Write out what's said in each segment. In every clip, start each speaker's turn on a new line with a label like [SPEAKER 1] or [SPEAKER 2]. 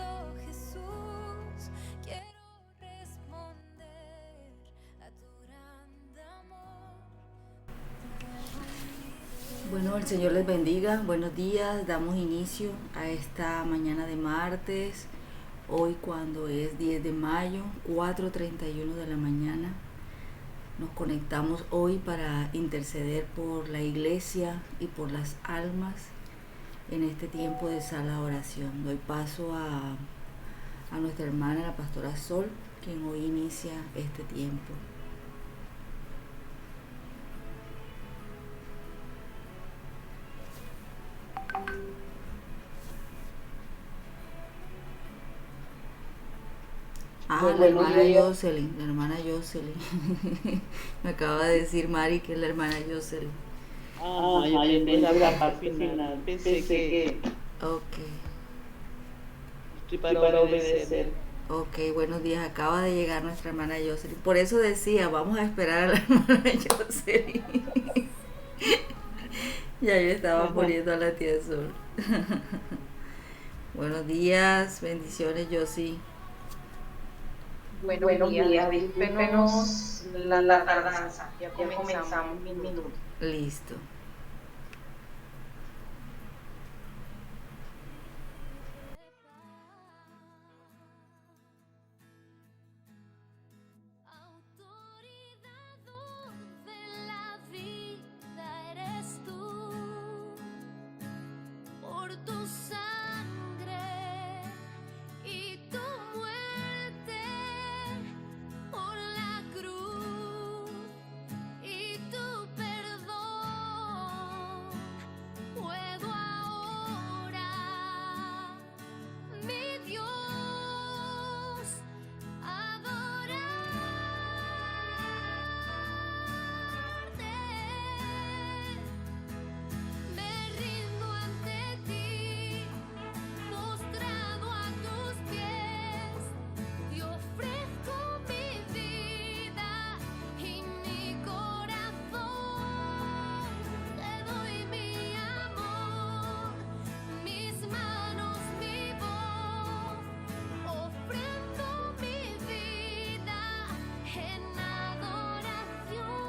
[SPEAKER 1] Cristo Jesús, quiero responder a tu gran amor.
[SPEAKER 2] Bueno, el Señor les bendiga. Buenos días. Damos inicio a esta mañana de martes. Hoy cuando es 10 de mayo, 4:31 de la mañana. Nos conectamos hoy para interceder por la iglesia y por las almas en este tiempo de sala de oración. Doy paso a nuestra hermana, la pastora Sol, quien hoy inicia este tiempo. Ah, la
[SPEAKER 3] Buenos
[SPEAKER 2] hermana
[SPEAKER 3] días.
[SPEAKER 2] Jocelyn, la hermana Jocelyn. Me acaba de decir Mari que es la hermana Jocelyn.
[SPEAKER 3] Ajá, yo entendí la parte final. Pensé que
[SPEAKER 2] Ok,
[SPEAKER 3] estoy
[SPEAKER 2] estoy
[SPEAKER 3] para
[SPEAKER 2] para
[SPEAKER 3] obedecer.
[SPEAKER 2] obedecer. Ok, buenos días. Acaba de llegar nuestra hermana Jocelyn. Por eso decía, vamos a esperar a la hermana Jocelyn. Ya yo estaba poniendo a la tía Sol. Buenos días, bendiciones, Josie.
[SPEAKER 4] Buenos
[SPEAKER 2] Buenos
[SPEAKER 4] días,
[SPEAKER 2] días,
[SPEAKER 4] discúlpenos
[SPEAKER 2] discúlpenos
[SPEAKER 4] la
[SPEAKER 2] la
[SPEAKER 4] tardanza.
[SPEAKER 2] tardanza.
[SPEAKER 4] Ya
[SPEAKER 2] Ya
[SPEAKER 4] comenzamos
[SPEAKER 2] comenzamos
[SPEAKER 4] un
[SPEAKER 2] un
[SPEAKER 4] minuto.
[SPEAKER 2] minuto. Listo.
[SPEAKER 1] Autoridad de la vida eres tú, por tu sangre y tu muerte, por la cruz y tu perdón, puedo ahora, mi Dios, me rindo ante ti, postrado a tus pies, y ofrezco mi vida y mi corazón. Te doy mi amor, mis manos, mi voz, ofrendo mi vida en adoración.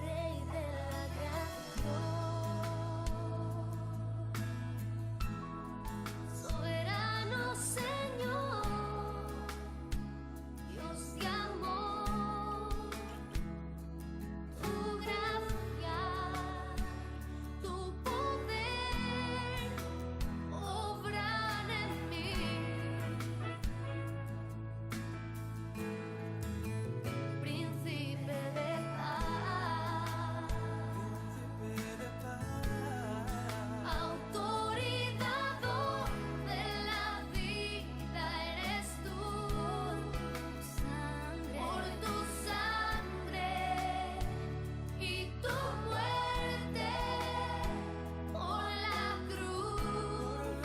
[SPEAKER 1] Rey de la creación, soberano Señor, Dios de amor, tu gracia, tu poder obran en mí. Príncipe de paz, autoridad de la vida eres tú, por tu sangre y tu muerte, por la cruz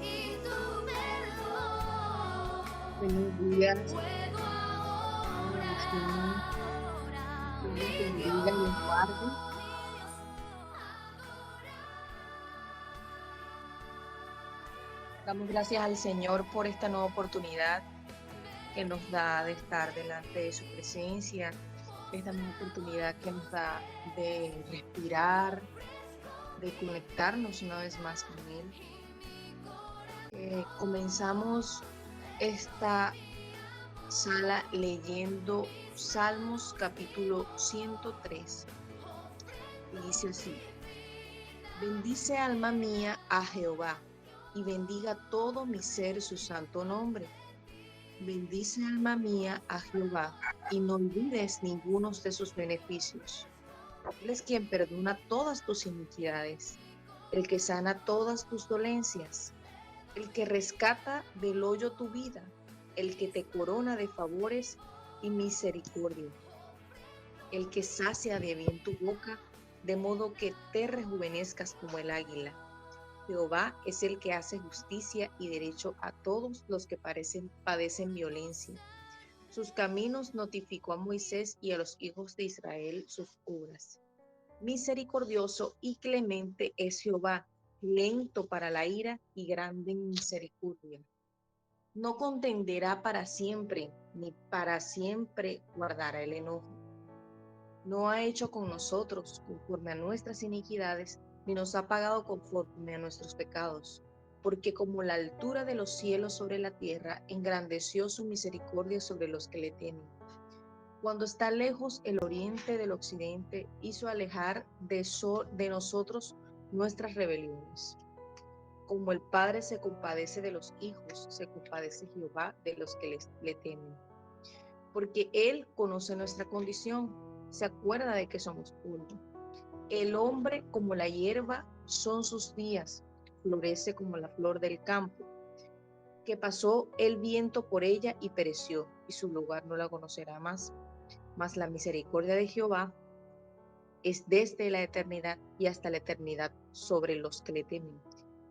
[SPEAKER 1] y tu perdón,
[SPEAKER 4] Buenos días,
[SPEAKER 1] puedo
[SPEAKER 4] bendición.
[SPEAKER 1] ahora,
[SPEAKER 4] Dios
[SPEAKER 1] mi
[SPEAKER 4] les bendiga y les
[SPEAKER 1] Dios.
[SPEAKER 4] guarde. Damos gracias al Señor por esta nueva oportunidad que nos da de estar delante de su presencia, esta nueva oportunidad que nos da de respirar, de conectarnos una vez más con Él. Comenzamos esta sala leyendo Salmos capítulo 103. Y dice así: bendice alma mía a Jehová, y bendiga todo mi ser su santo nombre. Bendice alma mía a Jehová, y no olvides ninguno de sus beneficios. Él es quien perdona todas tus iniquidades, el que sana todas tus dolencias, el que rescata del hoyo tu vida, el que te corona de favores y misericordia, el que sacia de bien tu boca, de modo que te rejuvenezcas como el águila. Jehová es el que hace justicia y derecho a todos los que padecen violencia. Sus caminos notificó a Moisés y a los hijos de Israel sus obras. Misericordioso y clemente es Jehová, lento para la ira y grande en misericordia. No contenderá para siempre, ni para siempre guardará el enojo. No ha hecho con nosotros conforme a nuestras iniquidades, ni nos ha pagado conforme a nuestros pecados. Porque como la altura de los cielos sobre la tierra, engrandeció su misericordia sobre los que le temen. Cuando está lejos el oriente del occidente, hizo alejar de nosotros nuestras rebeliones. Como el Padre se compadece de los hijos, se compadece Jehová de los que le temen. Porque Él conoce nuestra condición, se acuerda de que somos polvo. El hombre como la hierba son sus días, florece como la flor del campo, que pasó el viento por ella y pereció, y su lugar no la conocerá más. Mas la misericordia de Jehová es desde la eternidad y hasta la eternidad sobre los que le temen,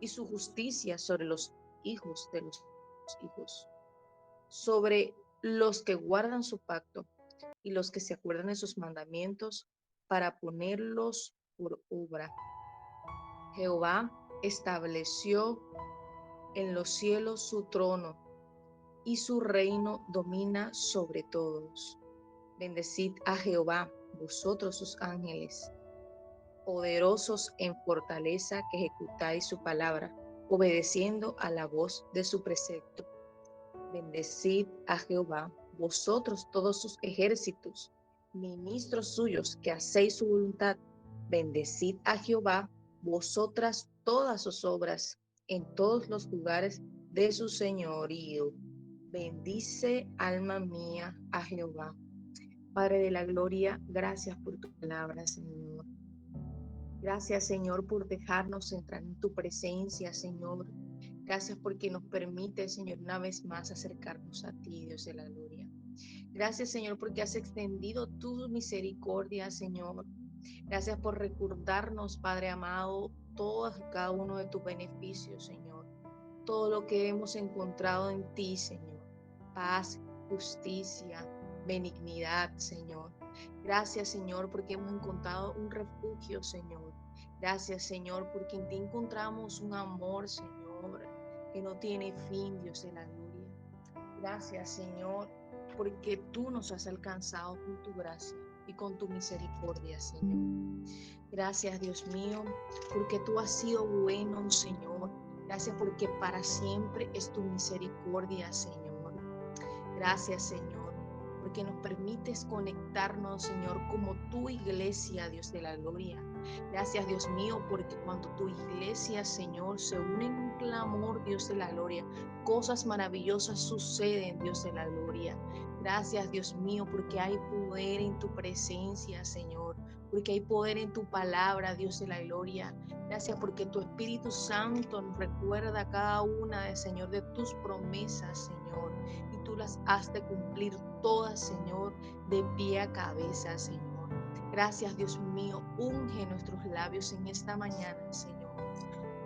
[SPEAKER 4] y su justicia sobre los hijos de los hijos, sobre los que guardan su pacto y los que se acuerdan de sus mandamientos para ponerlos por obra. Jehová estableció en los cielos su trono y su reino domina sobre todos. Bendecid a Jehová, vosotros sus ángeles, poderosos en fortaleza que ejecutáis su palabra, obedeciendo a la voz de su precepto. Bendecid a Jehová, vosotros todos sus ejércitos, ministros suyos que hacéis su voluntad. Bendecid a Jehová, vosotras todas sus obras, en todos los lugares de su señorío. Bendice, alma mía, a Jehová. Padre de la gloria, gracias por tu palabra, Señor. Gracias, Señor, por dejarnos entrar en tu presencia, Señor. Gracias porque nos permite, Señor, una vez más acercarnos a ti, Dios de la gloria. Gracias, Señor, porque has extendido tu misericordia, Señor. Gracias por recordarnos, Padre amado, todos y cada uno de tus beneficios, Señor. Todo lo que hemos encontrado en ti, Señor. Paz, justicia, benignidad, Señor. Gracias, Señor, porque hemos encontrado un refugio, Señor. Gracias, Señor, porque en ti encontramos un amor, Señor, que no tiene fin, Dios de la gloria. Gracias, Señor, porque tú nos has alcanzado con tu gracia y con tu misericordia, Señor. Gracias, Dios mío, porque tú has sido bueno, Señor. Gracias porque para siempre es tu misericordia, Señor. Gracias, Señor, porque nos permites conectarnos, Señor, como tu iglesia, Dios de la gloria. Gracias, Dios mío, porque cuando tu iglesia, Señor, se une en un clamor, Dios de la gloria, cosas maravillosas suceden, Dios de la gloria. Gracias, Dios mío, porque hay poder en tu presencia, Señor, porque hay poder en tu palabra, Dios de la gloria. Gracias porque tu Espíritu Santo nos recuerda cada una, Señor, de tus promesas, Señor, y tú las has de cumplir todas, Señor, de pie a cabeza, Señor. Gracias, Dios mío, unge nuestros labios en esta mañana, Señor.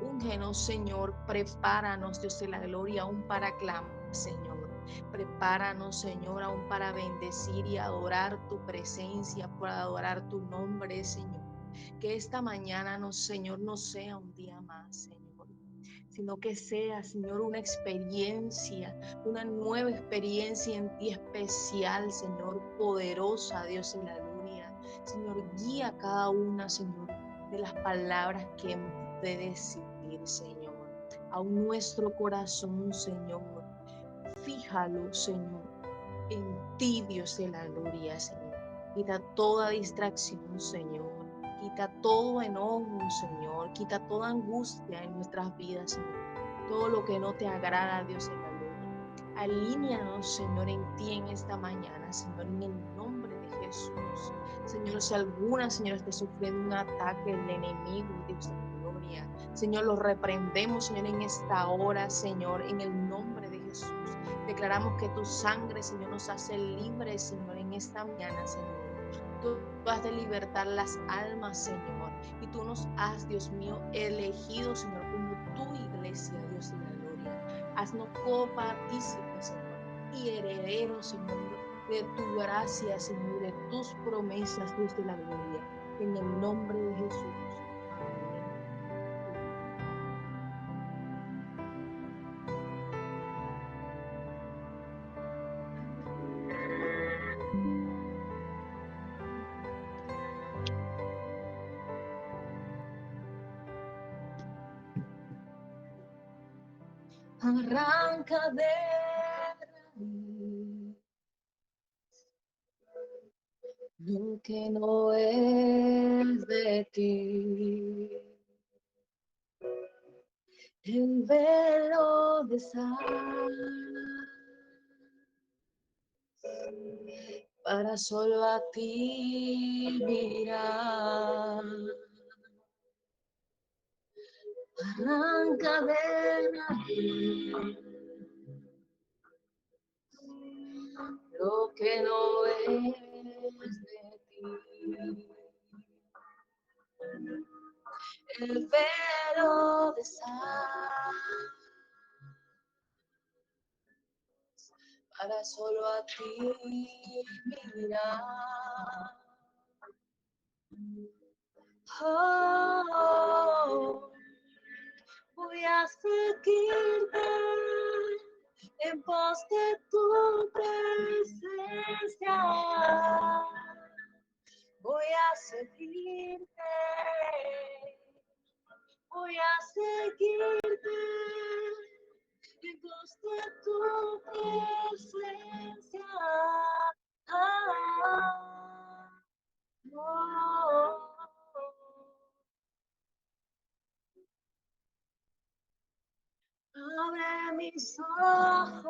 [SPEAKER 4] Úngenos, Señor, prepáranos, Dios de la gloria, aún para clamar, Señor. Prepáranos, Señor, aún para bendecir y adorar tu presencia, para adorar tu nombre, Señor. Que esta mañana, Señor, no sea un día más, Señor, sino que sea, Señor, una experiencia, una nueva experiencia en ti especial, Señor, poderosa, Dios en la gloria. Señor, guía a cada una, Señor, de las palabras que hemos de decir, Señor, a nuestro corazón, Señor. Fíjalo, Señor, en ti, Dios de la gloria, Señor. Quita toda distracción, Señor. Quita todo enojo, Señor. Quita toda angustia en nuestras vidas, Señor. Todo lo que no te agrada, Dios de la gloria. Alíñanos, Señor, en ti en esta mañana, Señor, en el nombre de Jesús. Señor, si alguna, Señor, esté sufriendo un ataque del enemigo, Dios de la gloria, Señor, lo reprendemos, Señor, en esta hora, Señor, en el nombre de Jesús. Declaramos que tu sangre, Señor, nos hace libres, Señor, en esta mañana, Señor. Tú has de libertar las almas, Señor, y tú nos has, Dios mío, elegido, Señor, como tu iglesia, Dios de la gloria. Haznos copartícipes, Señor, y herederos, Señor, de tu gracia, Señor, de tus promesas, Dios de la gloria. en el nombre de Jesús. Arranca de raíz lo que no es de ti. El velo de sal para solo a ti mirar. Arranca de raíz lo que no es de ti. El velo de sal para solo a ti mirar. Oh, voy a seguirte en pos de tu presencia. Voy a seguirte, voy a seguirte en pos de tu presencia. Oh. Abre mis ojos,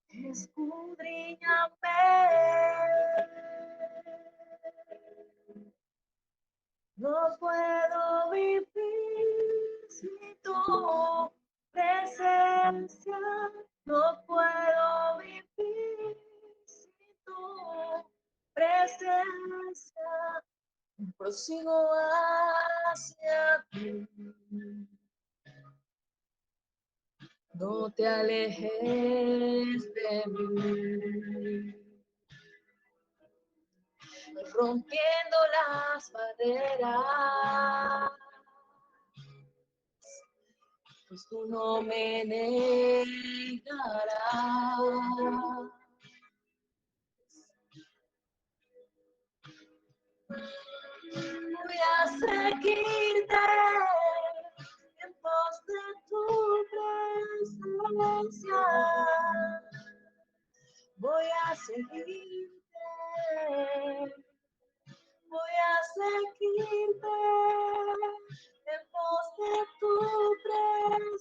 [SPEAKER 4] escudriñame. No puedo vivir sin tu presencia. No puedo vivir sin tu presencia. Prosigo hacia ti. No te alejes de mí. Rompiendo las barreras, pues tú no me negarás. Voy a seguirte en pos de tu presencia. Voy a seguirte, voy a seguirte en pos de tu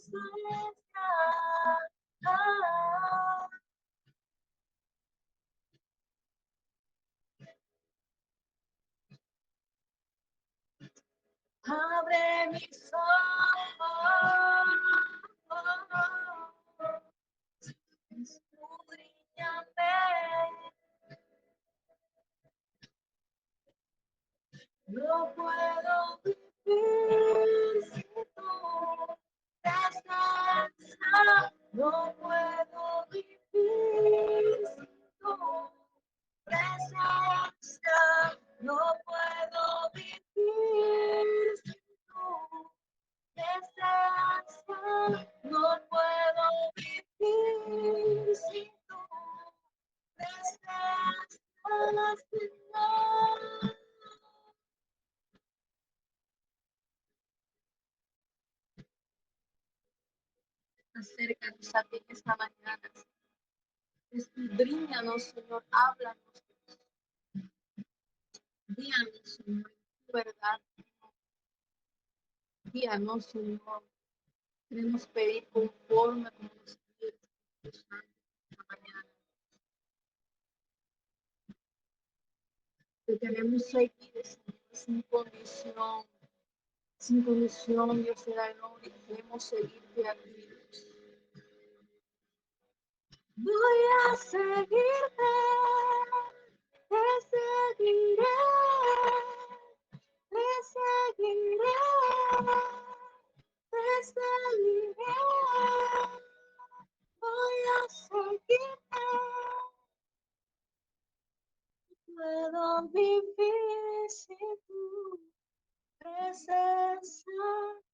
[SPEAKER 4] presencia. Abre mis ojos, escudriñame. No puedo vivir sin tu presencia. No puedo vivir sin tu presencia. No puedo vivir sin tu presencia. No puedo vivir sin tu presencia, Señor. Acércanos a ti esta mañana. Escudriñanos, Señor, háblanos. Guíanos, Señor, tu verdad. Guíanos, Señor. Queremos pedir conforme con los pies esta mañana. Te queremos seguir, Señor, sin condición, Dios de la gloria. Queremos seguirte a ti, Dios. Voy a seguirte, te seguiré, te seguiré, te seguiré. Voy a seguirte, presencia,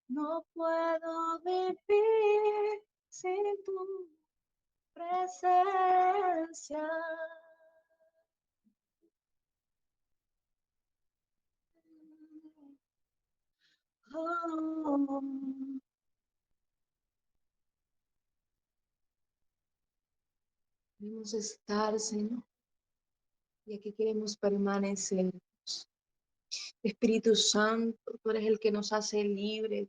[SPEAKER 4] no puedo vivir sin tu presencia. Oh. Queremos estar, Señor, y aquí queremos permanecer. Espíritu Santo, tú eres el que nos hace libres.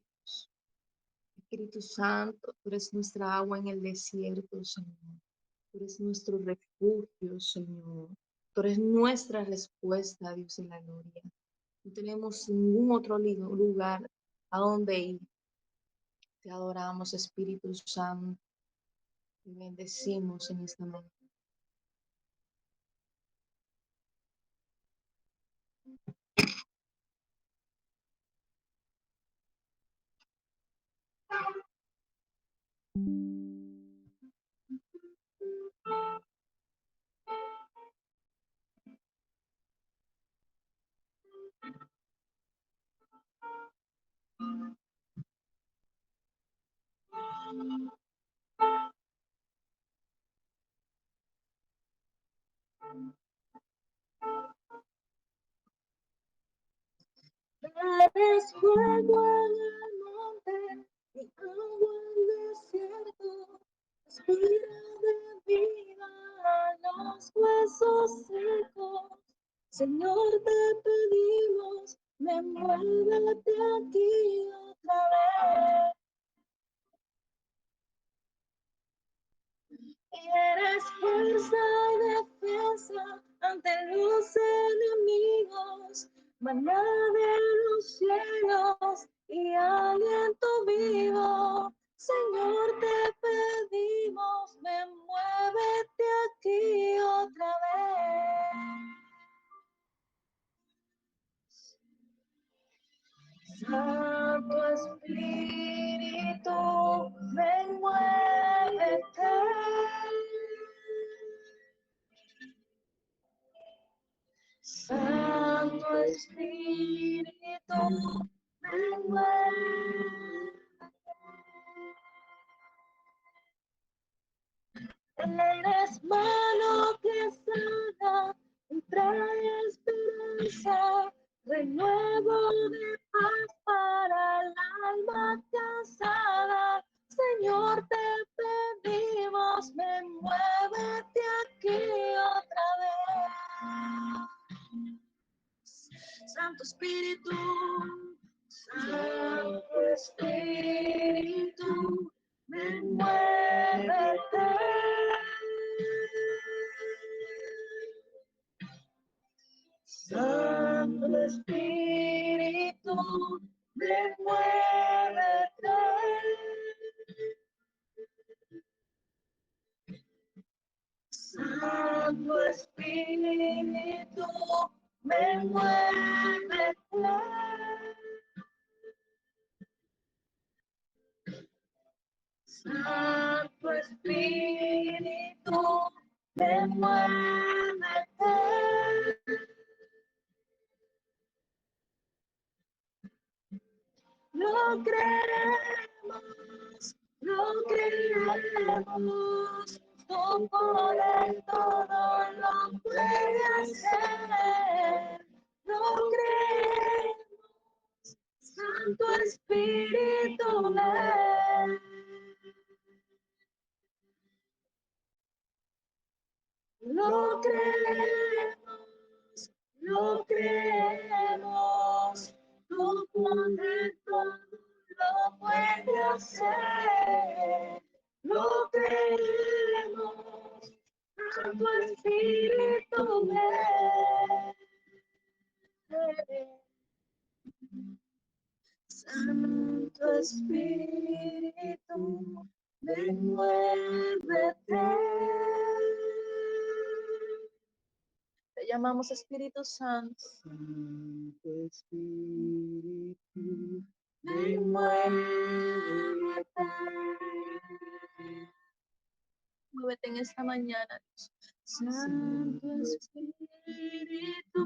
[SPEAKER 4] Espíritu Santo, tú eres nuestra agua en el desierto, Señor. Tú eres nuestro refugio, Señor. Tú eres nuestra respuesta, Dios en la gloria. No tenemos ningún otro lugar a donde ir. Te adoramos, Espíritu Santo. Te bendecimos en esta mañana. Eres fuego en el monte y agua en el desierto. Respira de vida a los huesos secos. Señor, te pedimos, muévete aquí otra vez. Eres fuerza y defensa ante los enemigos, maná de los cielos y aliento vivo. Señor, te pedimos, muévete aquí otra vez. Santo Espíritu, muévete. Santo Espíritu, muévete. Eres mano que sana y trae esperanza, renuevo de paz para el alma cansada. Señor, te pedimos, muévete aquí otra vez. Santo Espíritu, Santo Espíritu, muévete. Santo Espíritu, muévete. Santo Espíritu, muévete. Santo Espíritu, muévete. Lo creemos, tu poder todo lo puede hacer. Lo creemos, Santo Espíritu, ven. Lo creemos, tu poder todo lo puede hacer. Lo creemos, Santo Espíritu, ven. Santo Espíritu, muévete. Te llamamos Espíritu Santo. Santo Espíritu, muévete. Muévete en esta mañana. Santo Espíritu,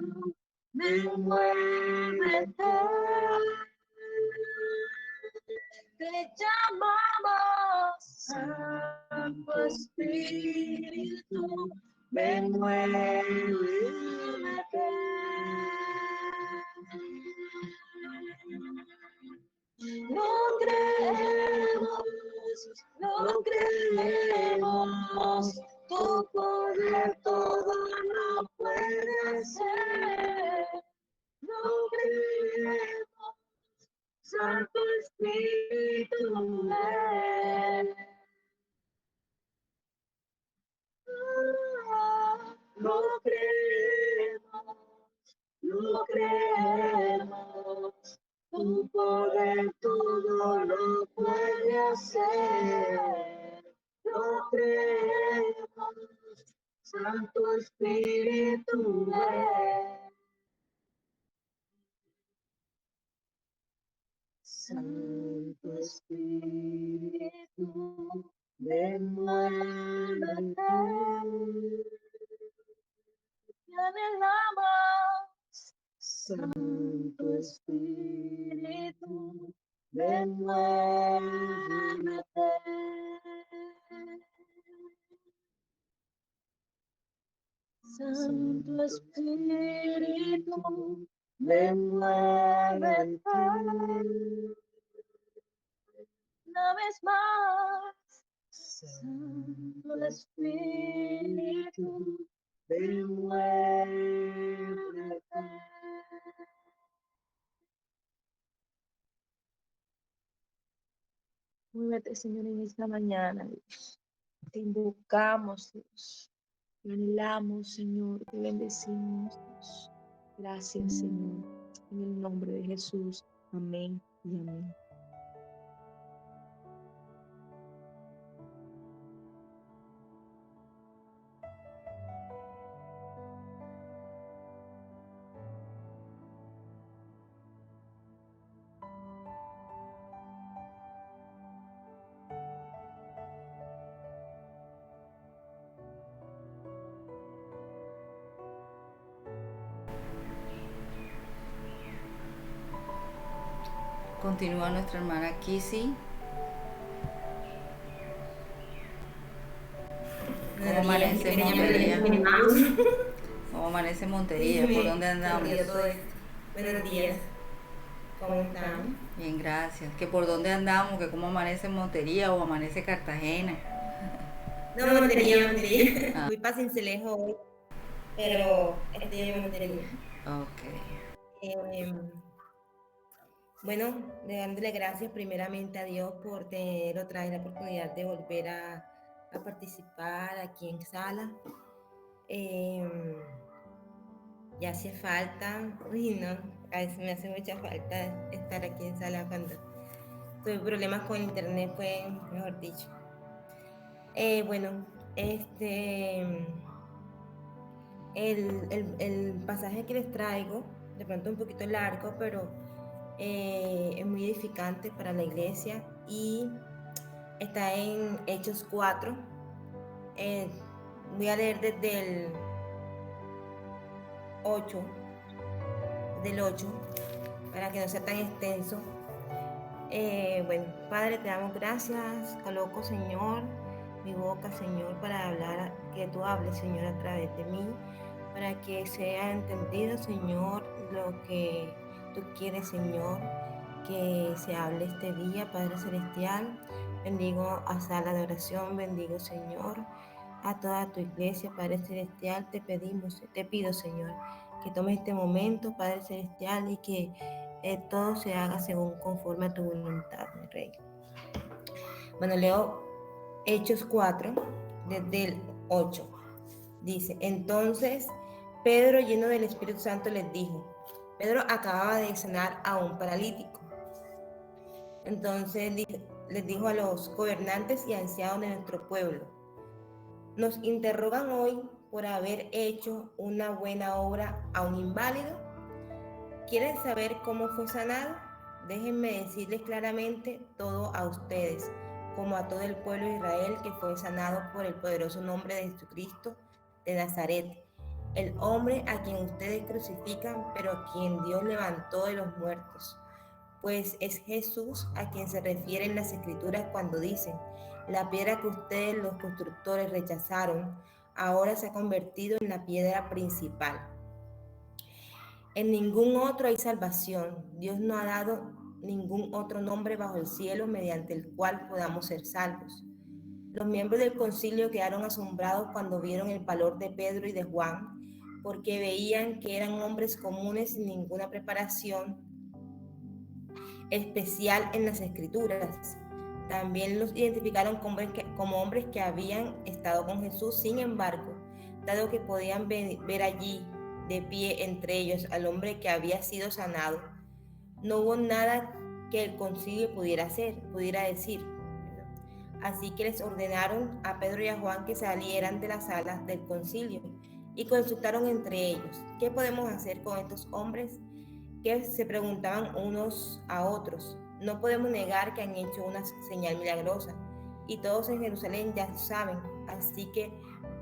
[SPEAKER 4] muévete. llamamos. Santo Espíritu, ven, muévete. No creemos, tu poder todo lo puede hacer. No creemos, Santo Espíritu, ven. No creemos, tu poder todo lo puede hacer. No creemos, Santo Espíritu, ven. Santo Espíritu, ven, muévete. Te anhelamos. Santo Espíritu, ven, muévete. Santo Espíritu, ven, muévete. Una vez más. Santo Espíritu, ven, muévete. Muévete, Señor, en esta mañana, Dios. Te invocamos, Dios. Te anhelamos, Señor. Te bendecimos, Dios. Gracias, Señor. En el nombre de Jesús. Amén y amén.
[SPEAKER 2] Continúa nuestra hermana Kissy. ¿Cómo amanece Montería? ¿Cómo amanece Montería? ¿Por dónde andamos?
[SPEAKER 5] Buenos días. ¿Cómo están?
[SPEAKER 2] Bien, gracias. ¿Que por dónde andamos? ¿Que cómo amanece Montería o amanece Cartagena?
[SPEAKER 5] No, Montería.
[SPEAKER 2] Ah.
[SPEAKER 5] Fui para Cincelejo hoy, pero estoy en Montería.
[SPEAKER 2] Ok.
[SPEAKER 5] Bueno, dándole gracias primeramente a Dios por tener otra vez la oportunidad de volver a participar aquí en sala. Ya hace falta, no, a veces me hace mucha falta estar aquí en sala cuando tuve problemas con internet, fue mejor dicho. Bueno, el pasaje que les traigo, de pronto un poquito largo, pero es muy edificante para la iglesia y está en Hechos 4. Voy a leer desde el 8, para que no sea tan extenso. Bueno, Padre, te damos gracias. Coloco, Señor, mi boca, Señor, para hablar, que tú hables, Señor, a través de mí, para que sea entendido, Señor, lo que tú quieres, Señor, que se hable este día, Padre Celestial. Bendigo a sala de oración, bendigo, Señor, a toda tu iglesia, Padre Celestial. Te pido, Señor, que tomes este momento, Padre Celestial, y que todo se haga según conforme a tu voluntad, mi Rey. Bueno, leo Hechos 4, desde el 8. Dice, entonces Pedro, lleno del Espíritu Santo, les dijo. Pedro acababa de sanar a un paralítico. Entonces les dijo a los gobernantes y ancianos de nuestro pueblo, nos interrogan hoy por haber hecho una buena obra a un inválido. ¿Quieren saber cómo fue sanado? Déjenme decirles claramente todo a ustedes, como a todo el pueblo de Israel que fue sanado por el poderoso nombre de Jesucristo de Nazaret, el hombre a quien ustedes crucifican, pero a quien Dios levantó de los muertos. pues es Jesús a quien se refieren las Escrituras cuando dicen: la piedra que ustedes los constructores rechazaron, ahora se ha convertido en la piedra principal. En ningún otro hay salvación. Dios no ha dado ningún otro nombre bajo el cielo mediante el cual podamos ser salvos. Los miembros del concilio quedaron asombrados cuando vieron el valor de Pedro y de Juan, porque veían que eran hombres comunes sin ninguna preparación especial en las Escrituras. También los identificaron como hombres que habían estado con Jesús. Sin embargo, dado que podían ver allí de pie entre ellos al hombre que había sido sanado, no hubo nada que el concilio pudiera decir. Así que les ordenaron a Pedro y a Juan que salieran de la sala del concilio y consultaron entre ellos: ¿qué podemos hacer con estos hombres? Que se preguntaban unos a otros. No podemos negar que han hecho una señal milagrosa, y todos en Jerusalén ya lo saben. Así que,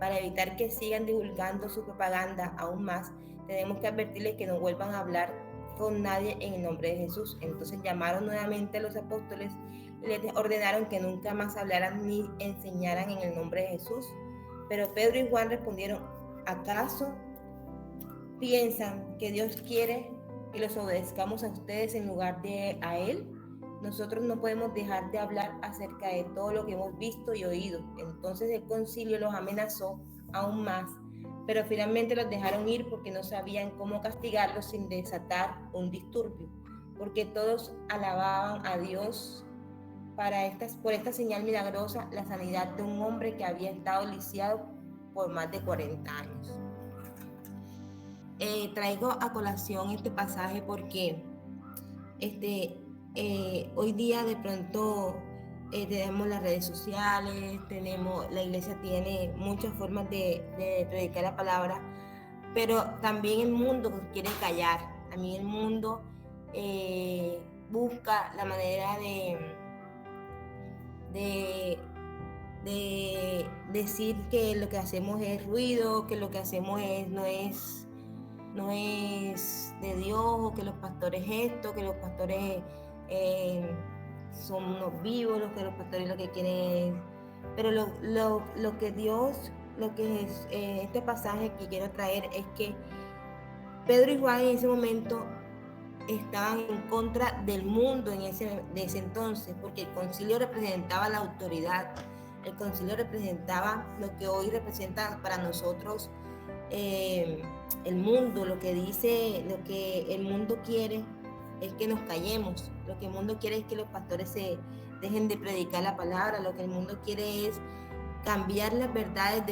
[SPEAKER 5] para evitar que sigan divulgando su propaganda aún más, tenemos que advertirles que no vuelvan a hablar con nadie en el nombre de Jesús. Entonces llamaron nuevamente a los apóstoles y les ordenaron que nunca más hablaran ni enseñaran en el nombre de Jesús. Pero Pedro y Juan respondieron: ¿acaso piensan que Dios quiere que los obedezcamos a ustedes en lugar de a Él? Nosotros no podemos dejar de hablar acerca de todo lo que hemos visto y oído. Entonces el concilio los amenazó aún más, pero finalmente los dejaron ir porque no sabían cómo castigarlos sin desatar un disturbio, porque todos alababan a Dios por esta señal milagrosa, la sanidad de un hombre que había estado lisiado por más de 40 años. Traigo a colación este pasaje porque hoy día de pronto tenemos las redes sociales, la iglesia tiene muchas formas de predicar la palabra, pero también el mundo quiere callar. También el mundo busca la manera de decir que lo que hacemos es ruido, que lo que hacemos no es de Dios, o que los pastores esto, que los pastores son unos vivos, que los pastores lo que quieren es... Pero lo que Dios, lo que es este pasaje que quiero traer es que Pedro y Juan en ese momento estaban en contra del mundo de ese entonces, porque el concilio representaba la autoridad, el concilio representaba lo que hoy representa para nosotros el mundo. Lo que el mundo quiere es que nos callemos. Lo que el mundo quiere es que los pastores se dejen de predicar la palabra. Lo que el mundo quiere es cambiar las verdades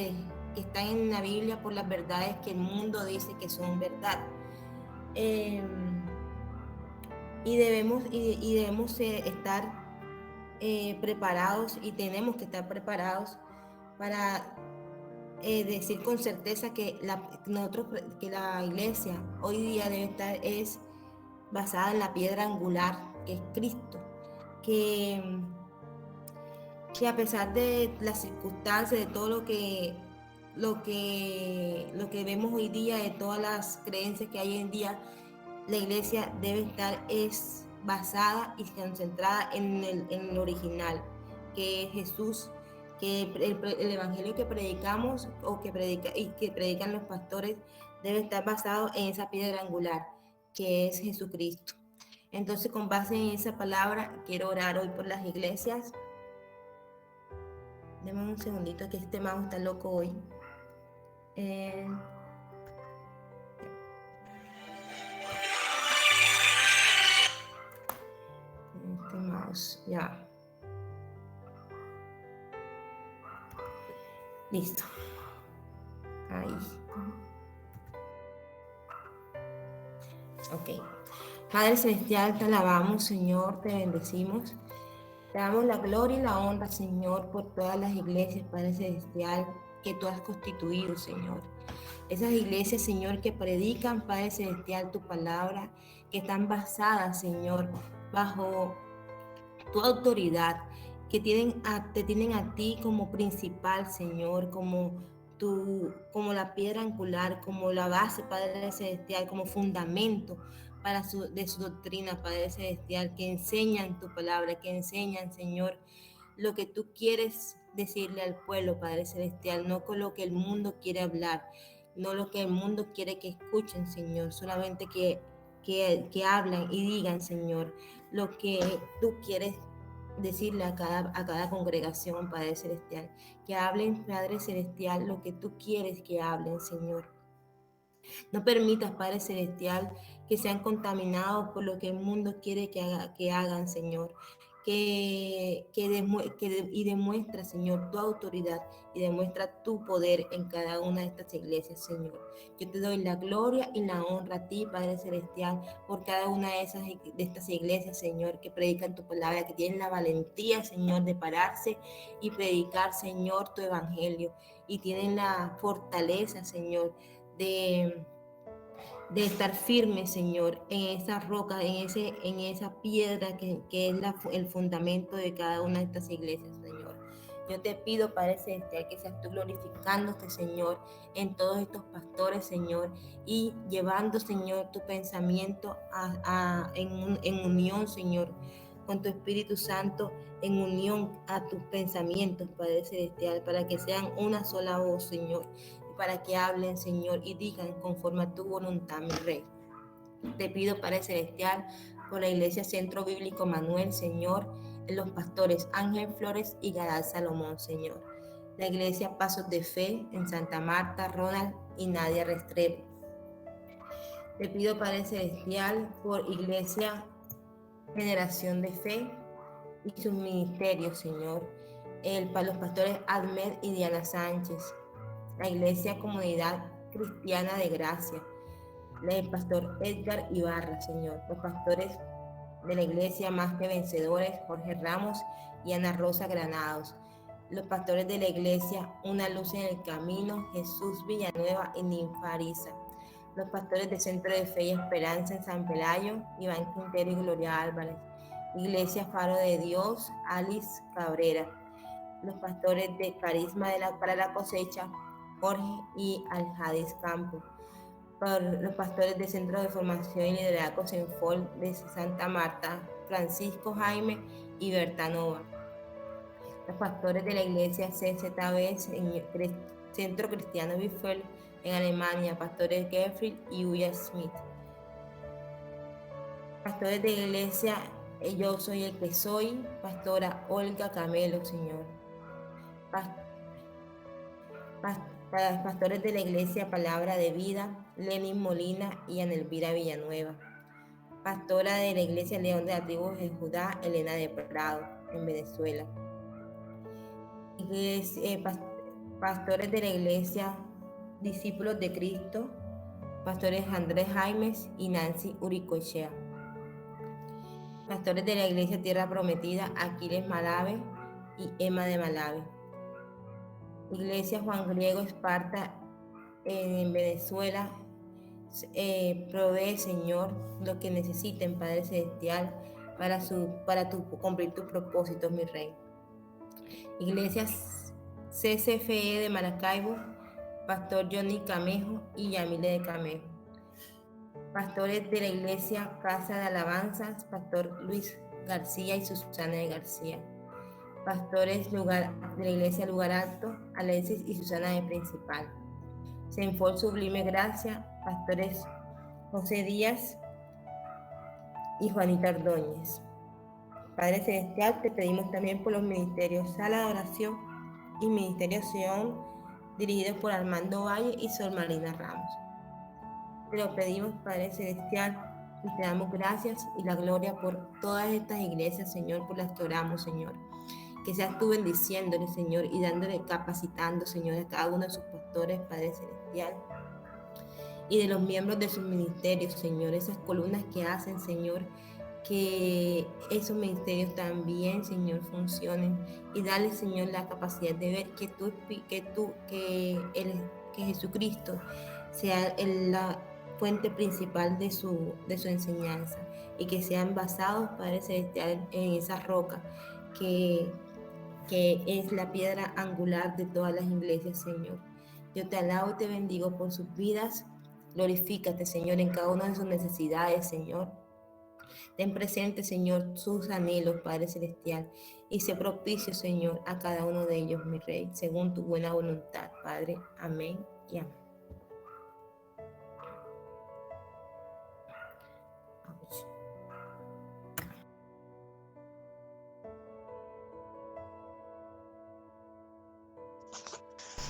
[SPEAKER 5] que están en la Biblia por las verdades que el mundo dice que son verdad. Y debemos estar preparados, y tenemos que estar preparados para decir con certeza que la iglesia hoy día debe estar basada en la piedra angular, que es Cristo, que a pesar de las circunstancias, de todo lo que vemos hoy día, de todas las creencias que hay hoy en día, la iglesia debe estar basada y concentrada en el original, que es Jesús, que el evangelio que predicamos que predican los pastores debe estar basado en esa piedra angular, que es Jesucristo. Entonces, con base en esa palabra, quiero orar hoy por las iglesias. Deme un segundito, que este mago está loco hoy. Ya. Listo. Ahí. Ok. Padre Celestial, te alabamos, Señor, te bendecimos. Te damos la gloria y la honra, Señor, por todas las iglesias, Padre Celestial, que tú has constituido, Señor. Esas iglesias, Señor, que predican, Padre Celestial, tu palabra, que están basadas, Señor, bajo tu autoridad, que te tienen a ti como principal, Señor, como la piedra angular, como la base, Padre Celestial, como fundamento de su doctrina, Padre Celestial, que enseñan tu palabra, que enseñan, Señor, lo que tú quieres decirle al pueblo, Padre Celestial, no con lo que el mundo quiere hablar, no lo que el mundo quiere que escuchen, Señor, solamente que hablan y digan, Señor, lo que tú quieres decirle a cada congregación, Padre Celestial, que hablen, Padre Celestial, lo que tú quieres que hablen, Señor. No permitas, Padre Celestial, que sean contaminados por lo que el mundo quiere que hagan, Señor. Y demuestra, Señor, tu autoridad y demuestra tu poder en cada una de estas iglesias, Señor. Yo te doy la gloria y la honra a ti, Padre Celestial, por cada una de estas iglesias, Señor, que predican tu palabra, que tienen la valentía, Señor, de pararse y predicar, Señor, tu evangelio. Y tienen la fortaleza, Señor, de estar firme, Señor, en esa roca, en esa piedra que es el fundamento de cada una de estas iglesias, Señor. Yo te pido, Padre Celestial, que seas tú glorificándote, Señor, en todos estos pastores, Señor, y llevando, Señor, tu pensamiento en unión, Señor, con tu Espíritu Santo, en unión a tus pensamientos, Padre Celestial, para que sean una sola voz, Señor, para que hablen, Señor, y digan conforme a tu voluntad, mi Rey. Te pido, Padre Celestial, por la Iglesia Centro Bíblico Manuel, Señor, en los pastores Ángel Flores y Garal Salomón, Señor. La Iglesia Pasos de Fe en Santa Marta, Ronald y Nadia Restrepo. Te pido, Padre Celestial, por Iglesia Generación de Fe y sus ministerios, Señor. Para los pastores Ahmed y Diana Sánchez. La Iglesia Comunidad Cristiana de Gracia, el pastor Edgar Ibarra, Señor, los pastores de la Iglesia Más que Vencedores, Jorge Ramos y Ana Rosa Granados, los pastores de la Iglesia Una Luz en el Camino, Jesús Villanueva y Ninfa Ariza, los pastores de Centro de Fe y Esperanza en San Pelayo, Iván Quintero y Gloria Álvarez, Iglesia Faro de Dios, Alice Cabrera, los pastores de Carisma para la Cosecha, Jorge y Aljadis Campo, por los pastores del Centro de Formación y Liderazgo Senfol de Santa Marta, Francisco Jaime y Berta Nova, los pastores de la Iglesia CZB, Centro Cristiano Biffel en Alemania, pastores Geoffrey y Uya Smith, pastores de la Iglesia Yo Soy el que Soy, pastora Olga Camelo, Señor, para los pastores de la Iglesia Palabra de Vida, Lenin Molina y Ana Elvira Villanueva, pastora de la Iglesia León de la Tribu de Judá, Elena de Prado, en Venezuela, pastores de la Iglesia Discípulos de Cristo, pastores Andrés Jaimes y Nancy Uricochea, pastores de la Iglesia Tierra Prometida, Aquiles Malave y Emma de Malave, Iglesia Juan Griego Esparta en Venezuela. Provee, Señor, lo que necesiten, Padre Celestial, para cumplir tus propósitos, mi Rey. Iglesia CCFE de Maracaibo, pastor Johnny Camejo y Yamile de Camejo, pastores de la Iglesia Casa de Alabanzas, pastor Luis García y Susana de García, pastores de la Iglesia Lugar Alto, Alexis y Susana de Principal, Senfol Sublime Gracia, pastores José Díaz y Juanita Ordóñez. Padre Celestial, te pedimos también por los ministerios Sala de Oración y Ministerio Sion, dirigidos por Armando Valle y Sol Marina Ramos. Te lo pedimos, Padre Celestial, y te damos gracias y la gloria por todas estas iglesias, Señor, por las que oramos, Señor. Que seas tú bendiciéndole, Señor, y dándole, capacitando, Señor, a cada uno de sus pastores, Padre Celestial, y de los miembros de sus ministerios, Señor, esas columnas que hacen, Señor, que esos ministerios también, Señor, funcionen, y dale, Señor, la capacidad de ver que Jesucristo sea la fuente principal de su enseñanza, y que sean basados, Padre Celestial, en esa roca que es la piedra angular de todas las iglesias, Señor. Yo te alabo y te bendigo por sus vidas Glorifícate, Señor, en cada una de sus necesidades, Señor. Ten presente, Señor, sus anhelos, Padre Celestial, y sé propicio, Señor, a cada uno de ellos, mi Rey, según tu buena voluntad, Padre. Amén y amén.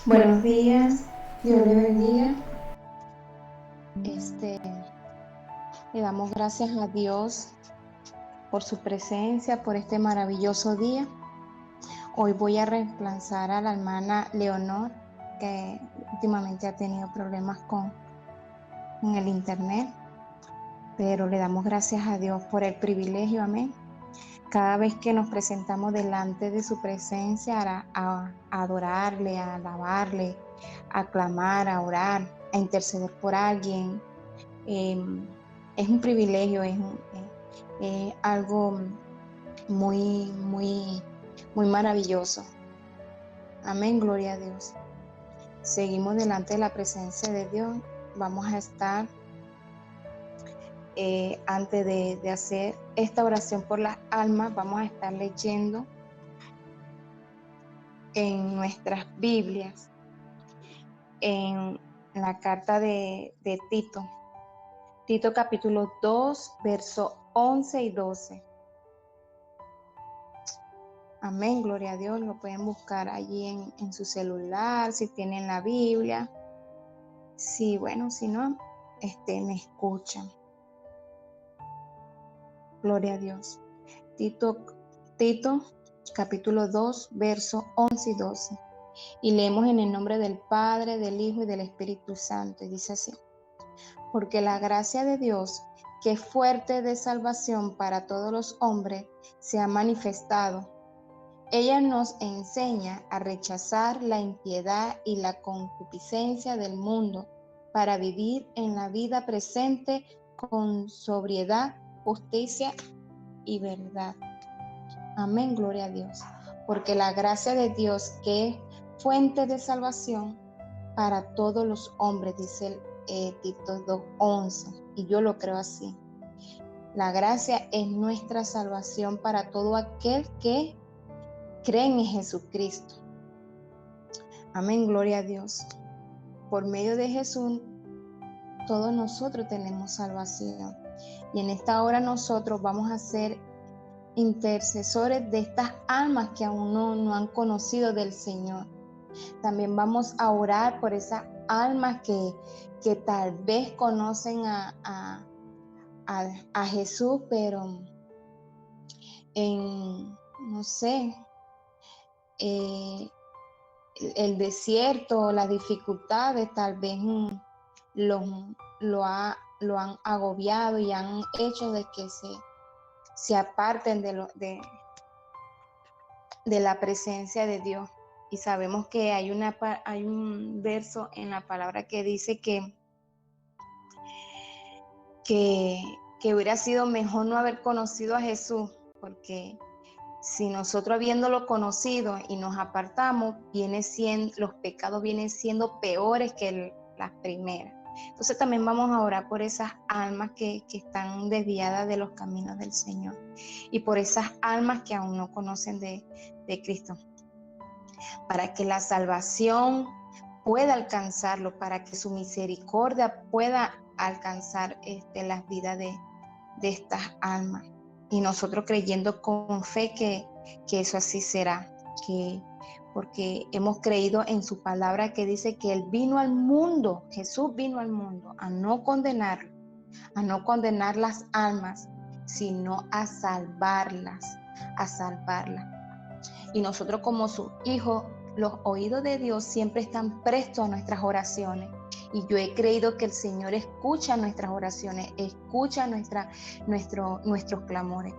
[SPEAKER 6] Buenos días, Dios le bendiga. Le damos gracias a Dios por su presencia, por este maravilloso día. Hoy voy a reemplazar a la hermana Leonor, que últimamente ha tenido problemas con el internet, pero le damos gracias a Dios por el privilegio, amén. Cada vez que nos presentamos delante de su presencia a adorarle, a alabarle, a clamar, a orar, a interceder por alguien, es un privilegio, es algo muy, muy, muy maravilloso. Amén, gloria a Dios. Seguimos delante de la presencia de Dios. Vamos a estar antes de hacer esta oración por las almas, vamos a estar leyendo en nuestras Biblias, en la carta de Tito capítulo 2, verso 11 y 12. Amén, gloria a Dios. Lo pueden buscar allí en su celular, si tienen la Biblia. Sí, bueno, si no, me escuchan. Gloria a Dios. Tito capítulo 2, verso 11 y 12. Y leemos en el nombre del Padre, del Hijo y del Espíritu Santo. Y dice así: porque la gracia de Dios, que es fuerte de salvación para todos los hombres, se ha manifestado. Ella nos enseña a rechazar la impiedad y la concupiscencia del mundo para vivir en la vida presente con sobriedad, justicia y verdad. Amén, gloria a Dios. Porque la gracia de Dios, que es fuente de salvación para todos los hombres, dice Tito 2:11, y yo lo creo así. La gracia es nuestra salvación para todo aquel que cree en Jesucristo. Amén, gloria a Dios. Por medio de Jesús, todos nosotros tenemos salvación. Y en esta hora nosotros vamos a ser intercesores de estas almas que aún no han conocido del Señor. También vamos a orar por esas almas que tal vez conocen a Jesús, pero no sé, el desierto, las dificultades tal vez lo han agobiado y han hecho de que se aparten de la presencia de Dios. Y sabemos que hay un verso en la palabra que dice que hubiera sido mejor no haber conocido a Jesús, porque si nosotros habiéndolo conocido y nos apartamos, los pecados vienen siendo peores que las primeras. Entonces también vamos a orar por esas almas que están desviadas de los caminos del Señor y por esas almas que aún no conocen de Cristo, para que la salvación pueda alcanzarlo, para que su misericordia pueda alcanzar las vidas de estas almas. Y nosotros creyendo con fe que eso así será, porque hemos creído en su palabra que dice que Él vino al mundo, Jesús vino al mundo a no condenar las almas, sino a salvarlas. Y nosotros como sus hijos, los oídos de Dios siempre están prestos a nuestras oraciones. Y yo he creído que el Señor escucha nuestras oraciones, escucha nuestros clamores.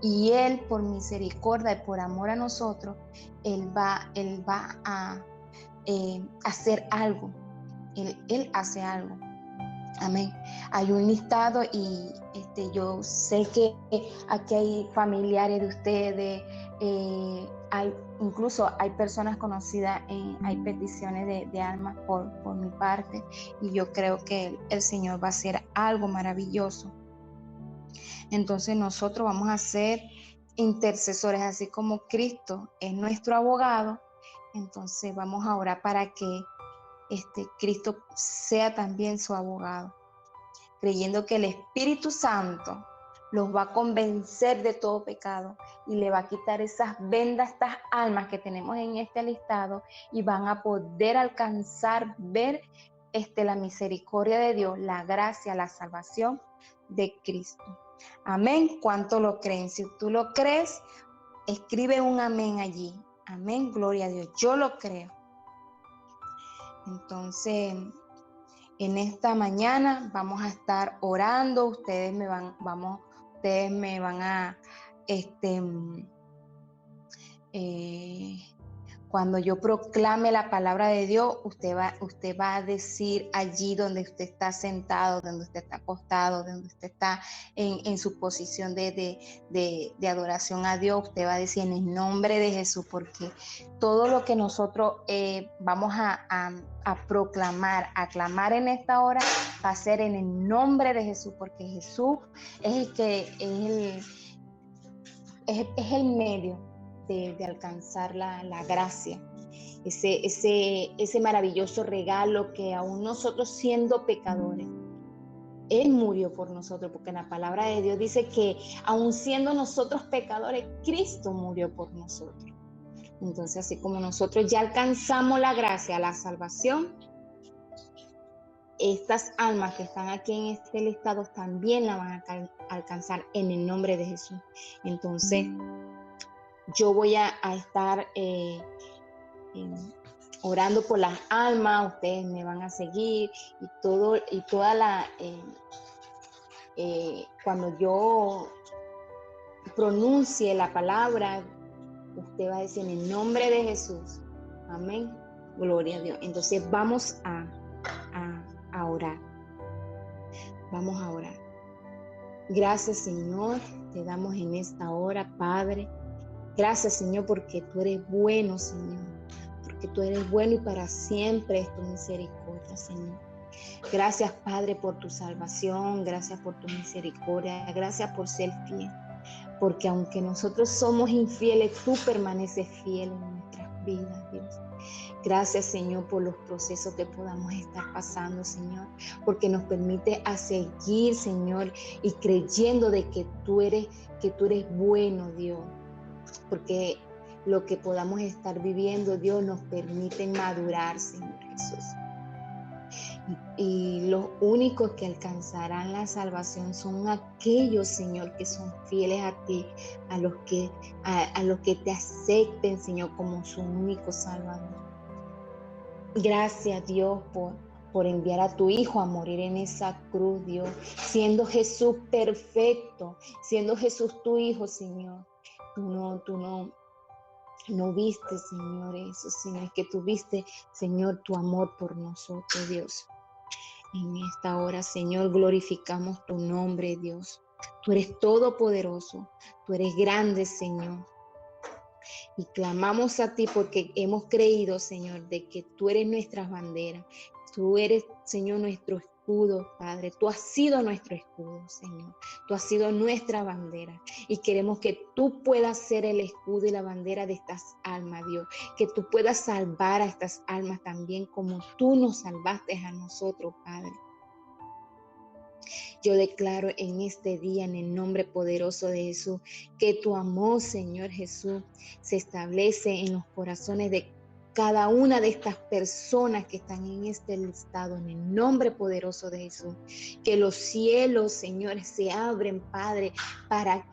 [SPEAKER 6] Y Él, por misericordia y por amor a nosotros, Él va a hacer algo. Él hace algo. Amén. Hay un listado y yo sé que aquí hay familiares de ustedes, incluso hay personas conocidas, hay peticiones de almas por mi parte, y yo creo que el Señor va a hacer algo maravilloso. Entonces nosotros vamos a ser intercesores, así como Cristo es nuestro abogado. Entonces vamos a orar para que Cristo sea también su abogado, creyendo que el Espíritu Santo los va a convencer de todo pecado y le va a quitar esas vendas, estas almas que tenemos en este listado, y van a poder alcanzar, ver la misericordia de Dios, la gracia, la salvación de Cristo. Amén. ¿Cuánto lo creen? Si tú lo crees, escribe un amén allí. Amén. Gloria a Dios. Yo lo creo. Entonces, en esta mañana vamos a estar orando. Ustedes me van a, cuando yo proclame la palabra de Dios, usted va a decir allí donde usted está sentado, donde usted está acostado, donde usted está en su posición de adoración a Dios, usted va a decir en el nombre de Jesús, porque todo lo que nosotros vamos a proclamar, a clamar en esta hora, va a ser en el nombre de Jesús, porque Jesús es el que es el medio de alcanzar la gracia, ese maravilloso regalo que aún nosotros siendo pecadores, Él murió por nosotros, porque en la palabra de Dios dice que aún siendo nosotros pecadores, Cristo murió por nosotros. Entonces, así como nosotros ya alcanzamos la gracia, la salvación, estas almas que están aquí en este listado también la van a alcanzar en el nombre de Jesús. Entonces, yo voy a estar orando por las almas, ustedes me van a seguir cuando yo pronuncie la palabra, usted va a decir en el nombre de Jesús. Amén. Gloria a Dios. Entonces vamos a orar. Vamos a orar. Gracias, Señor, te damos en esta hora, Padre. Gracias, Señor, porque tú eres bueno, Señor. Porque tú eres bueno y para siempre es tu misericordia, Señor. Gracias, Padre, por tu salvación. Gracias por tu misericordia. Gracias por ser fiel. Porque aunque nosotros somos infieles, tú permaneces fiel en nuestras vidas, Dios. Gracias, Señor, por los procesos que podamos estar pasando, Señor, porque nos permite a seguir, Señor, y creyendo de que tú eres bueno, Dios, porque lo que podamos estar viviendo, Dios, nos permite madurar, Señor Jesús. Y los únicos que alcanzarán la salvación son aquellos, Señor, que son fieles a ti, a los que te acepten, Señor, como su único Salvador. Gracias, Dios, por enviar a tu Hijo a morir en esa cruz, Dios, siendo Jesús perfecto, siendo Jesús tu Hijo, Señor. Tú no viste, Señor, eso, sino es que tú viste, Señor, tu amor por nosotros, Dios. En esta hora, Señor, glorificamos tu nombre, Dios. Tú eres todopoderoso, tú eres grande, Señor. Y clamamos a ti porque hemos creído, Señor, de que tú eres nuestra bandera. Tú eres, Señor, nuestro escudo, Padre. Tú has sido nuestro escudo, Señor. Tú has sido nuestra bandera. Y queremos que tú puedas ser el escudo y la bandera de estas almas, Dios. Que tú puedas salvar a estas almas también como tú nos salvaste a nosotros, Padre. Yo declaro en este día, en el nombre poderoso de Jesús, que tu amor, Señor Jesús, se establece en los corazones de cada una de estas personas que están en este listado, en el nombre poderoso de Jesús. Que los cielos, Señor, se abren, Padre, para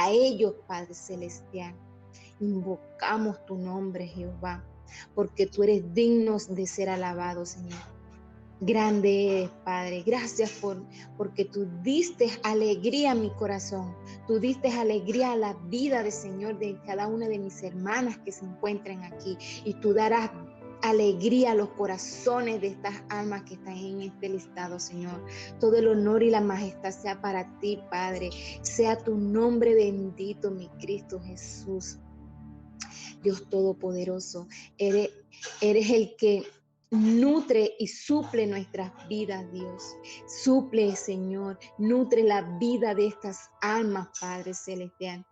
[SPEAKER 6] ellos, Padre Celestial. Invocamos tu nombre, Jehová, porque tú eres digno de ser alabado, Señor. Grande eres, Padre. Gracias porque tú diste alegría a mi corazón. Tú diste alegría a la vida de Señor de cada una de mis hermanas que se encuentran aquí. Y tú darás alegría a los corazones de estas almas que están en este listado, Señor. Todo el honor y la majestad sea para ti, Padre. Sea tu nombre bendito, mi Cristo Jesús. Dios Todopoderoso, eres el que nutre y suple nuestras vidas, Dios. Suple, Señor, nutre la vida de estas almas, Padre Celestial.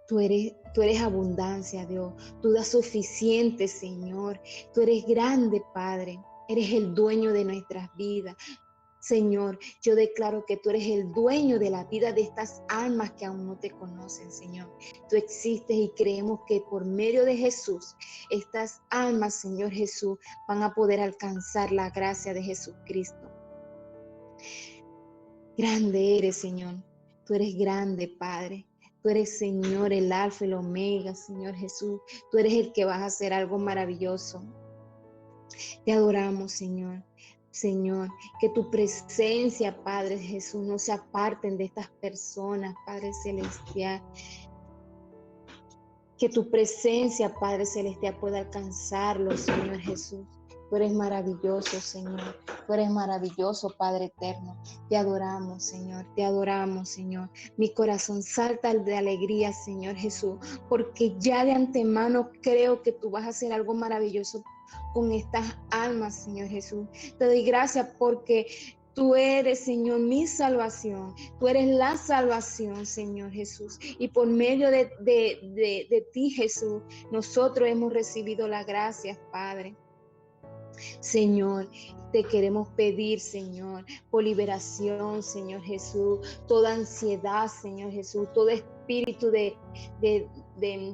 [SPEAKER 6] Tú eres abundancia, Dios. Tú das suficiente, Señor. Tú eres grande, Padre. Eres el dueño de nuestras vidas. Señor, yo declaro que tú eres el dueño de la vida de estas almas que aún no te conocen, Señor. Tú existes y creemos que por medio de Jesús, estas almas, Señor Jesús, van a poder alcanzar la gracia de Jesucristo. Grande eres, Señor. Tú eres grande, Padre. Tú eres, Señor, el Alfa y el Omega, Señor Jesús. Tú eres el que vas a hacer algo maravilloso. Te adoramos, Señor. Señor, que tu presencia, Padre Jesús, no se aparten de estas personas, Padre Celestial. Que tu presencia, Padre Celestial, pueda alcanzarlos, Señor Jesús. Tú eres maravilloso, Señor. Tú eres maravilloso, Padre eterno. Te adoramos, Señor. Te adoramos, Señor. Mi corazón salta de alegría, Señor Jesús, porque ya de antemano creo que tú vas a hacer algo maravilloso con estas almas, Señor Jesús. Te doy gracias porque tú eres, Señor, mi salvación. Tú eres la salvación, Señor Jesús. Y por medio de ti, Jesús, nosotros hemos recibido la gracia, Padre. Señor, te queremos pedir, Señor, por liberación, Señor Jesús, toda ansiedad, Señor Jesús, todo espíritu de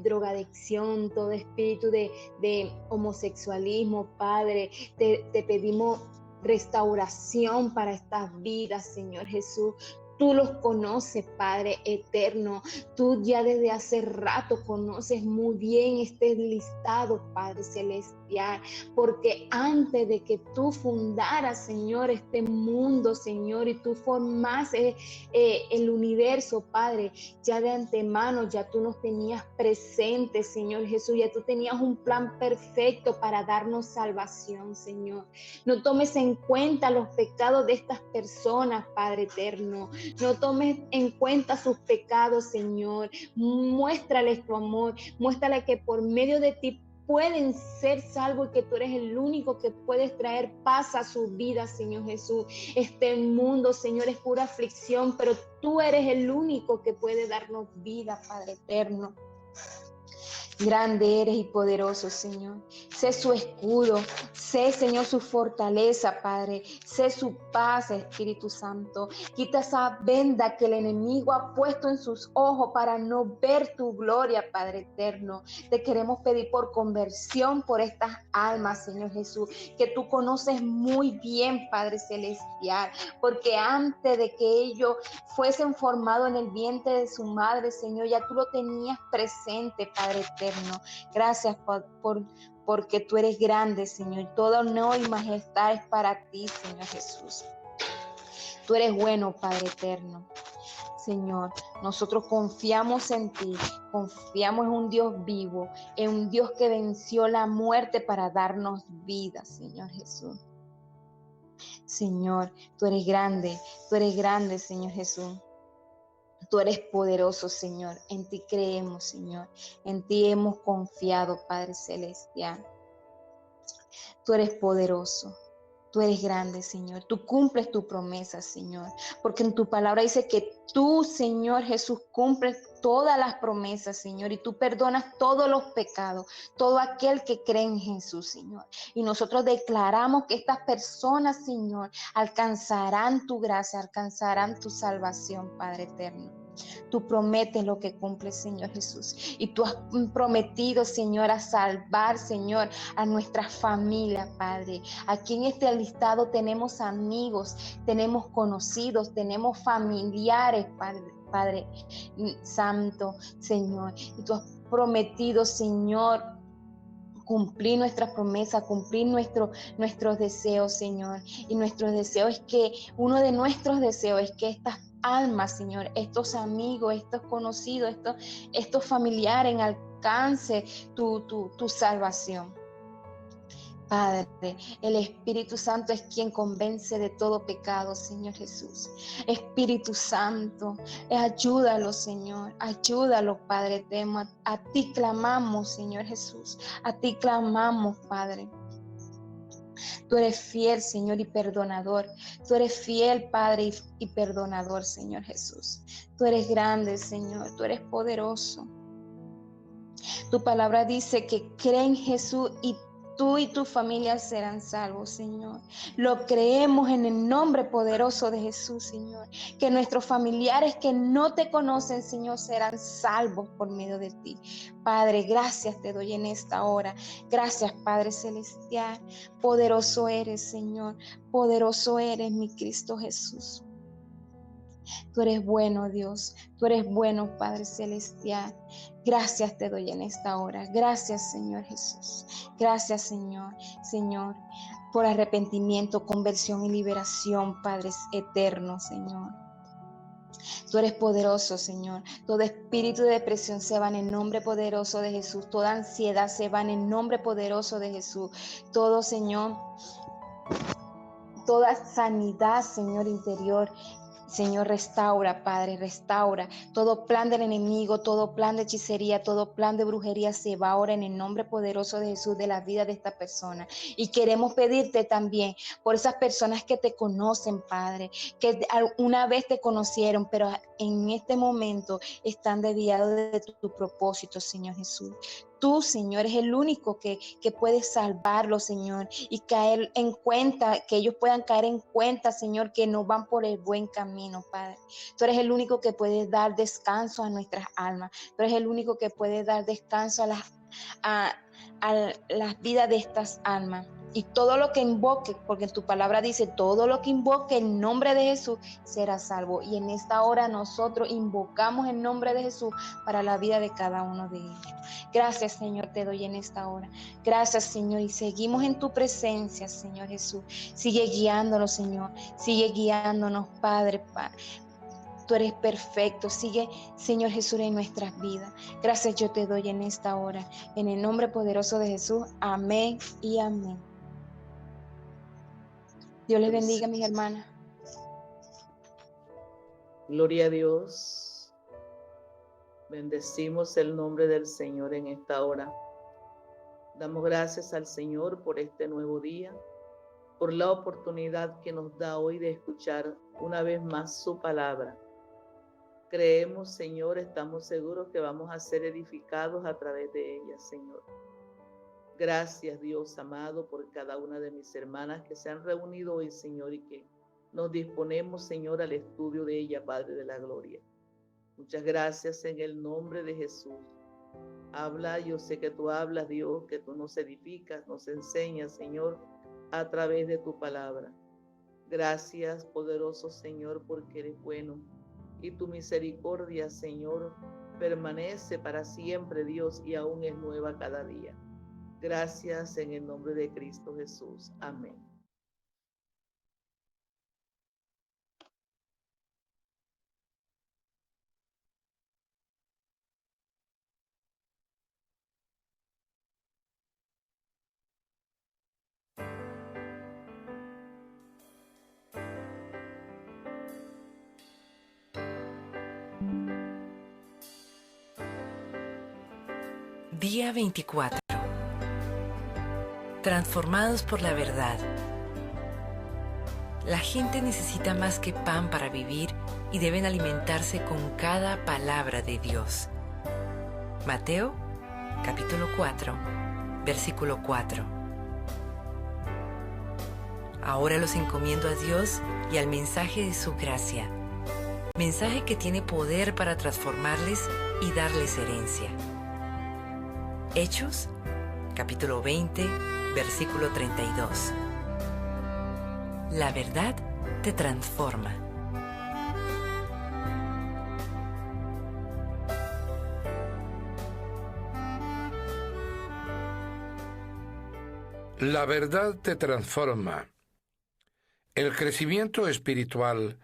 [SPEAKER 6] drogadicción, todo espíritu de homosexualismo, Padre, te pedimos restauración para estas vidas, Señor Jesús. Tú los conoces, Padre eterno. Tú ya desde hace rato conoces muy bien este listado, Padre celestial, porque antes de que tú fundaras, Señor, este mundo, Señor, y tú formases el universo, Padre, ya de antemano, ya tú nos tenías presentes, Señor Jesús, ya tú tenías un plan perfecto para darnos salvación, Señor. No tomes en cuenta los pecados de estas personas, Padre eterno. No tomes en cuenta sus pecados, Señor. Muéstrales tu amor. Muéstrales que por medio de ti pueden ser salvos y que tú eres el único que puedes traer paz a su vida, Señor Jesús. Este mundo, Señor, es pura aflicción, pero tú eres el único que puede darnos vida, Padre eterno. Grande eres y poderoso, Señor. Sé su escudo, sé, Señor, su fortaleza, Padre. Sé su paz, Espíritu Santo. Quita esa venda que el enemigo ha puesto en sus ojos para no ver tu gloria, Padre eterno. Te queremos pedir por conversión por estas almas, Señor Jesús, que tú conoces muy bien, Padre celestial, porque antes de que ellos fuesen formados en el vientre de su madre, Señor, ya tú lo tenías presente, Padre eterno. Gracias porque tú eres grande, Señor. Todo honor y majestad es para ti, Señor Jesús. Tú eres bueno, Padre eterno. Señor, nosotros confiamos en ti, confiamos en un Dios vivo, en un Dios que venció la muerte para darnos vida, Señor Jesús. Señor, tú eres grande, Señor Jesús. Tú eres poderoso, Señor. En ti creemos, Señor. En ti hemos confiado, Padre celestial. Tú eres poderoso. Tú eres grande, Señor. Tú cumples tu promesa, Señor. Porque en tu palabra dice que tú, Señor Jesús, cumples todas las promesas, Señor. Y tú perdonas todos los pecados. Todo aquel que cree en Jesús, Señor. Y nosotros declaramos que estas personas, Señor, alcanzarán tu gracia, alcanzarán tu salvación, Padre eterno. Tú prometes lo que cumples, Señor Jesús. Y tú has prometido, Señor, a salvar, Señor, a nuestra familia, Padre. Aquí en este listado tenemos amigos, tenemos conocidos, tenemos familiares, Padre Santo, Señor. Y tú has prometido, Señor, cumplir nuestras promesas, cumplir nuestros deseos, Señor. Y nuestros deseos es que, uno de nuestros deseos es que estas almas, Señor, estos amigos, estos conocidos, estos familiares alcance tu salvación. Padre, el Espíritu Santo es quien convence de todo pecado, Señor Jesús. Espíritu Santo, ayúdalo, Señor, ayúdalo, Padre eterno. A ti clamamos, Señor Jesús, a ti clamamos, Padre. Tú eres fiel, Señor, y perdonador. Tú eres fiel, Padre, y perdonador, Señor Jesús. Tú eres grande, Señor, tú eres poderoso. Tu palabra dice que cree en Jesús y tú y tu familia serán salvos, Señor. Lo creemos en el nombre poderoso de Jesús, Señor. Que nuestros familiares que no te conocen, Señor, serán salvos por medio de ti. Padre, gracias te doy en esta hora. Gracias, Padre Celestial. Poderoso eres, Señor. Poderoso eres, mi Cristo Jesús. Tú eres bueno, Dios. Tú eres bueno, Padre Celestial. Gracias te doy en esta hora. Gracias, Señor Jesús. Gracias, Señor. Señor, por arrepentimiento, conversión y liberación, Padre eterno, Señor. Tú eres poderoso, Señor. Todo espíritu de depresión se va en el nombre poderoso de Jesús. Toda ansiedad se va en el nombre poderoso de Jesús. Todo, Señor, toda sanidad, Señor, interior. Señor, restaura, Padre, restaura. Todo plan del enemigo, todo plan de hechicería, todo plan de brujería se va ahora en el nombre poderoso de Jesús de la vida de esta persona. Y queremos pedirte también por esas personas que te conocen, Padre, que una vez te conocieron, pero en este momento están desviados de tu propósito, Señor Jesús. Tú, Señor, es el único que puede salvarlos, Señor, y caer en cuenta, que ellos puedan caer en cuenta, Señor, que no van por el buen camino, Padre. Tú eres el único que puede dar descanso a nuestras almas. Tú eres el único que puede dar descanso a las vidas de estas almas. Y todo lo que invoque, porque en tu palabra dice, todo lo que invoque el nombre de Jesús será salvo. Y en esta hora nosotros invocamos el nombre de Jesús para la vida de cada uno de ellos. Gracias, Señor, te doy en esta hora. Gracias, Señor, y seguimos en tu presencia, Señor Jesús. Sigue guiándonos, Señor. Sigue guiándonos, Padre. Tú eres perfecto. Sigue, Señor Jesús, en nuestras vidas. Gracias yo te doy en esta hora. En el nombre poderoso de Jesús. Amén y amén. Dios les bendiga, mis hermanas.
[SPEAKER 3] Gloria a Dios. Bendecimos el nombre del Señor en esta hora. Damos gracias al Señor por este nuevo día, por la oportunidad que nos da hoy de escuchar una vez más su palabra. Creemos, Señor, estamos seguros que vamos a ser edificados a través de ella, Señor. Gracias, Dios amado, por cada una de mis hermanas que se han reunido hoy, Señor, y que nos disponemos, Señor, al estudio de ella, Padre de la Gloria. Muchas gracias en el nombre de Jesús. Habla, yo sé que tú hablas, Dios, que tú nos edificas, nos enseñas, Señor, a través de tu palabra. Gracias, poderoso Señor, porque eres bueno y tu misericordia, Señor, permanece para siempre, Dios, y aún es nueva cada día. Gracias en el nombre de Cristo Jesús. Amén.
[SPEAKER 7] Día 24. Transformados por la verdad. La gente necesita más que pan para vivir y deben alimentarse con cada palabra de Dios. Mateo, capítulo 4, versículo 4. Ahora los encomiendo a Dios y al mensaje de su gracia. Mensaje que tiene poder para transformarles y darles herencia. Hechos, capítulo 20, versículo 32. La verdad te transforma.
[SPEAKER 8] La verdad te transforma. El crecimiento espiritual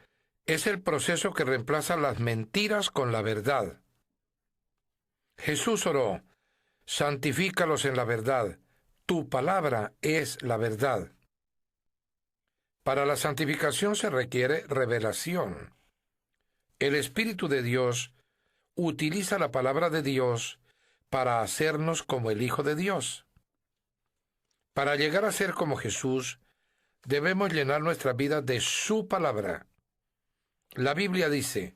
[SPEAKER 8] es el proceso que reemplaza las mentiras con la verdad. Jesús oró: santifícalos en la verdad, Tu palabra es la verdad. Para la santificación se requiere revelación. El Espíritu de Dios utiliza la palabra de Dios para hacernos como el Hijo de Dios. Para llegar a ser como Jesús, debemos llenar nuestra vida de su palabra. La Biblia dice,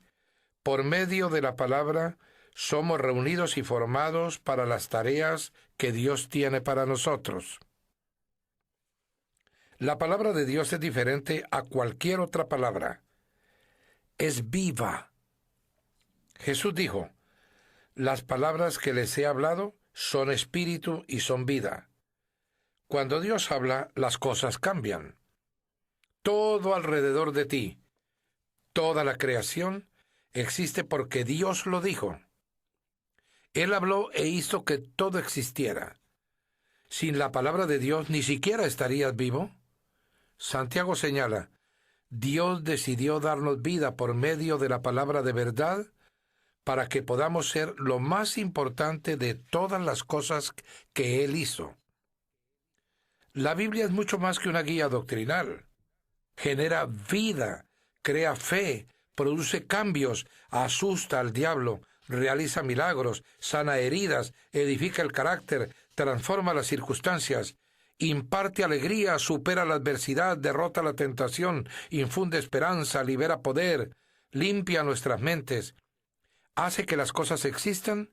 [SPEAKER 8] por medio de la palabra somos reunidos y formados para las tareas que Dios tiene para nosotros. La palabra de Dios es diferente a cualquier otra palabra. Es viva. Jesús dijo, las palabras que les he hablado son espíritu y son vida. Cuando Dios habla, las cosas cambian. Todo alrededor de ti, toda la creación, existe porque Dios lo dijo. Él habló e hizo que todo existiera. Sin la palabra de Dios ni siquiera estarías vivo. Santiago señala, Dios decidió darnos vida por medio de la palabra de verdad para que podamos ser lo más importante de todas las cosas que Él hizo. La Biblia es mucho más que una guía doctrinal. Genera vida, crea fe, produce cambios, asusta al diablo, realiza milagros, sana heridas, edifica el carácter, transforma las circunstancias, imparte alegría, supera la adversidad, derrota la tentación, infunde esperanza, libera poder, limpia nuestras mentes, hace que las cosas existan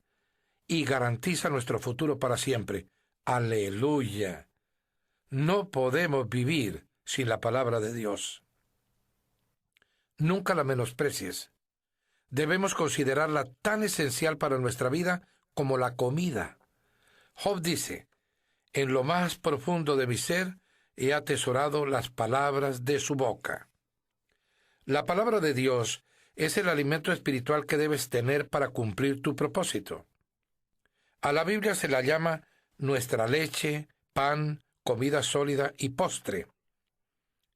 [SPEAKER 8] y garantiza nuestro futuro para siempre. ¡Aleluya! No podemos vivir sin la palabra de Dios. Nunca la menosprecies. Debemos considerarla tan esencial para nuestra vida como la comida. Job dice, en lo más profundo de mi ser he atesorado las palabras de su boca. La palabra de Dios es el alimento espiritual que debes tener para cumplir tu propósito. A la Biblia se la llama nuestra leche, pan, comida sólida y postre.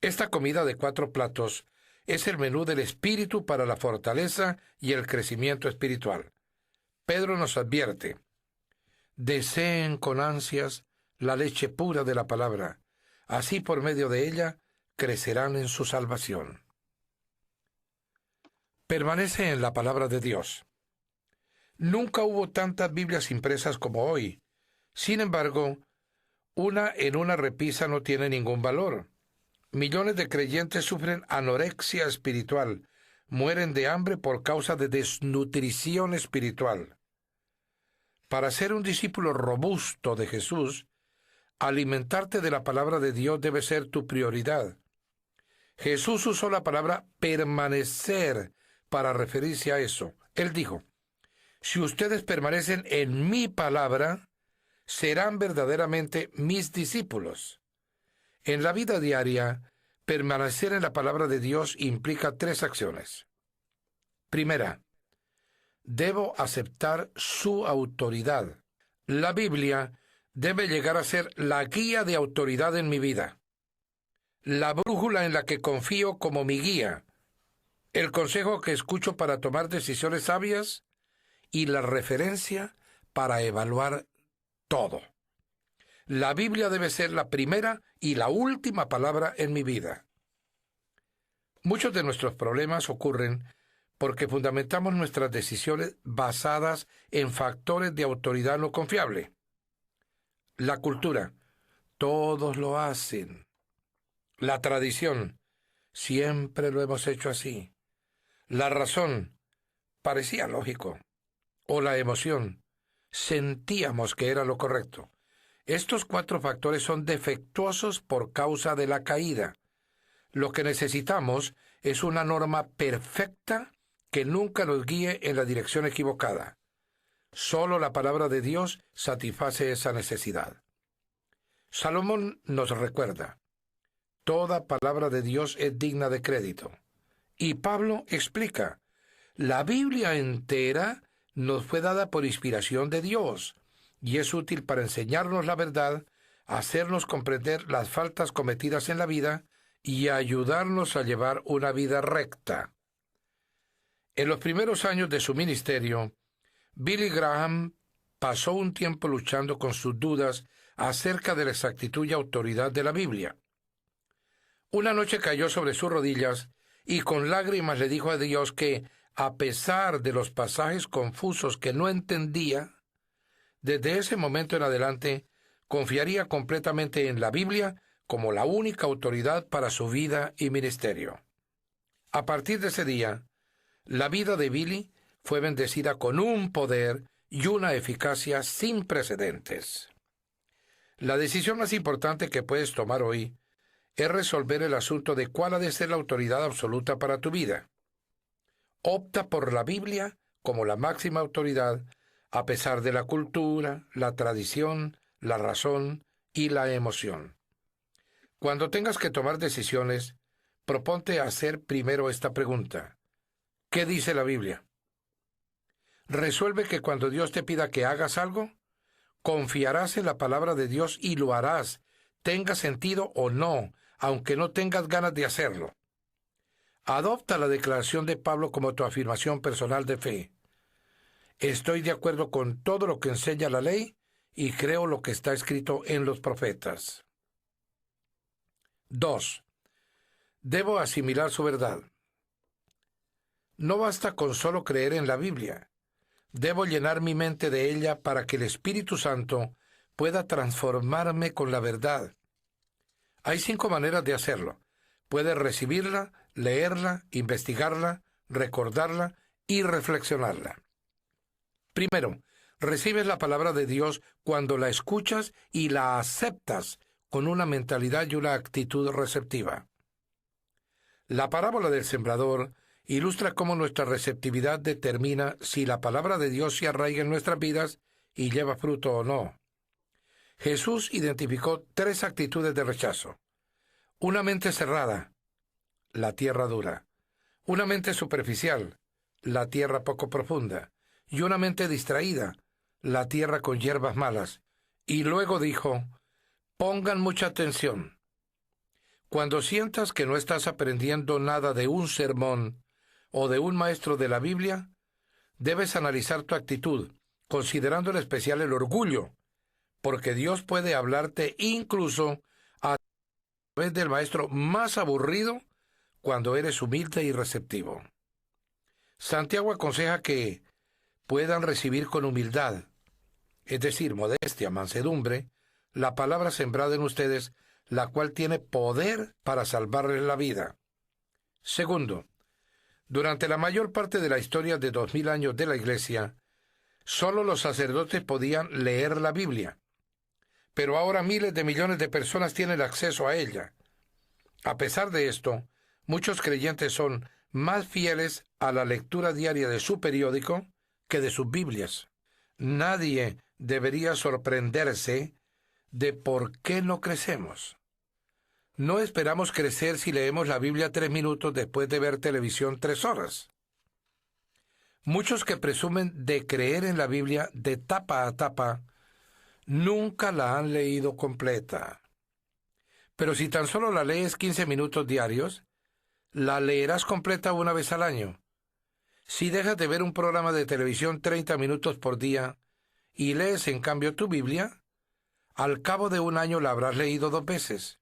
[SPEAKER 8] Esta comida de 4 platos es el menú del Espíritu para la fortaleza y el crecimiento espiritual. Pedro nos advierte, deseen con ansias la leche pura de la palabra, así por medio de ella crecerán en su salvación. Permanece en la palabra de Dios. Nunca hubo tantas Biblias impresas como hoy. Sin embargo, una en una repisa no tiene ningún valor. Millones de creyentes sufren anorexia espiritual, mueren de hambre por causa de desnutrición espiritual. Para ser un discípulo robusto de Jesús, alimentarte de la palabra de Dios debe ser tu prioridad. Jesús usó la palabra permanecer para referirse a eso. Él dijo, si ustedes permanecen en mi palabra, serán verdaderamente mis discípulos. En la vida diaria, permanecer en la palabra de Dios implica 3 acciones. Primera, debo aceptar su autoridad. La Biblia debe llegar a ser la guía de autoridad en mi vida, la brújula en la que confío como mi guía, el consejo que escucho para tomar decisiones sabias y la referencia para evaluar todo. La Biblia debe ser la primera y la última palabra en mi vida. Muchos de nuestros problemas ocurren porque fundamentamos nuestras decisiones basadas en factores de autoridad no confiable. La cultura, todos lo hacen. La tradición, siempre lo hemos hecho así. La razón, parecía lógico. O la emoción, sentíamos que era lo correcto. Estos 4 factores son defectuosos por causa de la caída. Lo que necesitamos es una norma perfecta que nunca nos guíe en la dirección equivocada. Solo la palabra de Dios satisface esa necesidad. Salomón nos recuerda, toda palabra de Dios es digna de crédito. Y Pablo explica, la Biblia entera nos fue dada por inspiración de Dios y es útil para enseñarnos la verdad, hacernos comprender las faltas cometidas en la vida y ayudarnos a llevar una vida recta. En los primeros años de su ministerio, Billy Graham pasó un tiempo luchando con sus dudas acerca de la exactitud y autoridad de la Biblia. Una noche cayó sobre sus rodillas y con lágrimas le dijo a Dios que, a pesar de los pasajes confusos que no entendía, desde ese momento en adelante confiaría completamente en la Biblia como la única autoridad para su vida y ministerio. A partir de ese día, la vida de Billy fue bendecida con un poder y una eficacia sin precedentes. La decisión más importante que puedes tomar hoy es resolver el asunto de cuál ha de ser la autoridad absoluta para tu vida. Opta por la Biblia como la máxima autoridad, a pesar de la cultura, la tradición, la razón y la emoción. Cuando tengas que tomar decisiones, proponte hacer primero esta pregunta: ¿qué dice la Biblia? Resuelve que cuando Dios te pida que hagas algo, confiarás en la palabra de Dios y lo harás, tenga sentido o no, aunque no tengas ganas de hacerlo. Adopta la declaración de Pablo como tu afirmación personal de fe. Estoy de acuerdo con todo lo que enseña la ley y creo lo que está escrito en los profetas. 2. Debo asimilar su verdad. No basta con solo creer en la Biblia. Debo llenar mi mente de ella para que el Espíritu Santo pueda transformarme con la verdad. Hay 5 maneras de hacerlo. Puedes recibirla, leerla, investigarla, recordarla y reflexionarla. Primero, recibes la palabra de Dios cuando la escuchas y la aceptas con una mentalidad y una actitud receptiva. La parábola del sembrador ilustra cómo nuestra receptividad determina si la palabra de Dios se arraiga en nuestras vidas y lleva fruto o no. Jesús identificó 3 actitudes de rechazo: una mente cerrada, la tierra dura; una mente superficial, la tierra poco profunda; y una mente distraída, la tierra con hierbas malas. Y luego dijo: pongan mucha atención. Cuando sientas que no estás aprendiendo nada de un sermón o de un maestro de la Biblia, debes analizar tu actitud, considerando en especial el orgullo, porque Dios puede hablarte incluso a través del maestro más aburrido cuando eres humilde y receptivo. Santiago aconseja que puedan recibir con humildad, es decir, modestia, mansedumbre, la palabra sembrada en ustedes, la cual tiene poder para salvarles la vida. Segundo, durante la mayor parte de la historia de 2000 años de la Iglesia, solo los sacerdotes podían leer la Biblia, pero ahora miles de millones de personas tienen acceso a ella. A pesar de esto, muchos creyentes son más fieles a la lectura diaria de su periódico que de sus Biblias. Nadie debería sorprenderse de por qué no crecemos. No esperamos crecer si leemos la Biblia 3 minutos después de ver televisión 3 horas. Muchos que presumen de creer en la Biblia de tapa a tapa nunca la han leído completa. Pero si tan solo la lees 15 minutos diarios, la leerás completa una vez al año. Si dejas de ver un programa de televisión 30 minutos por día y lees en cambio tu Biblia, al cabo de un año la habrás leído 2 veces.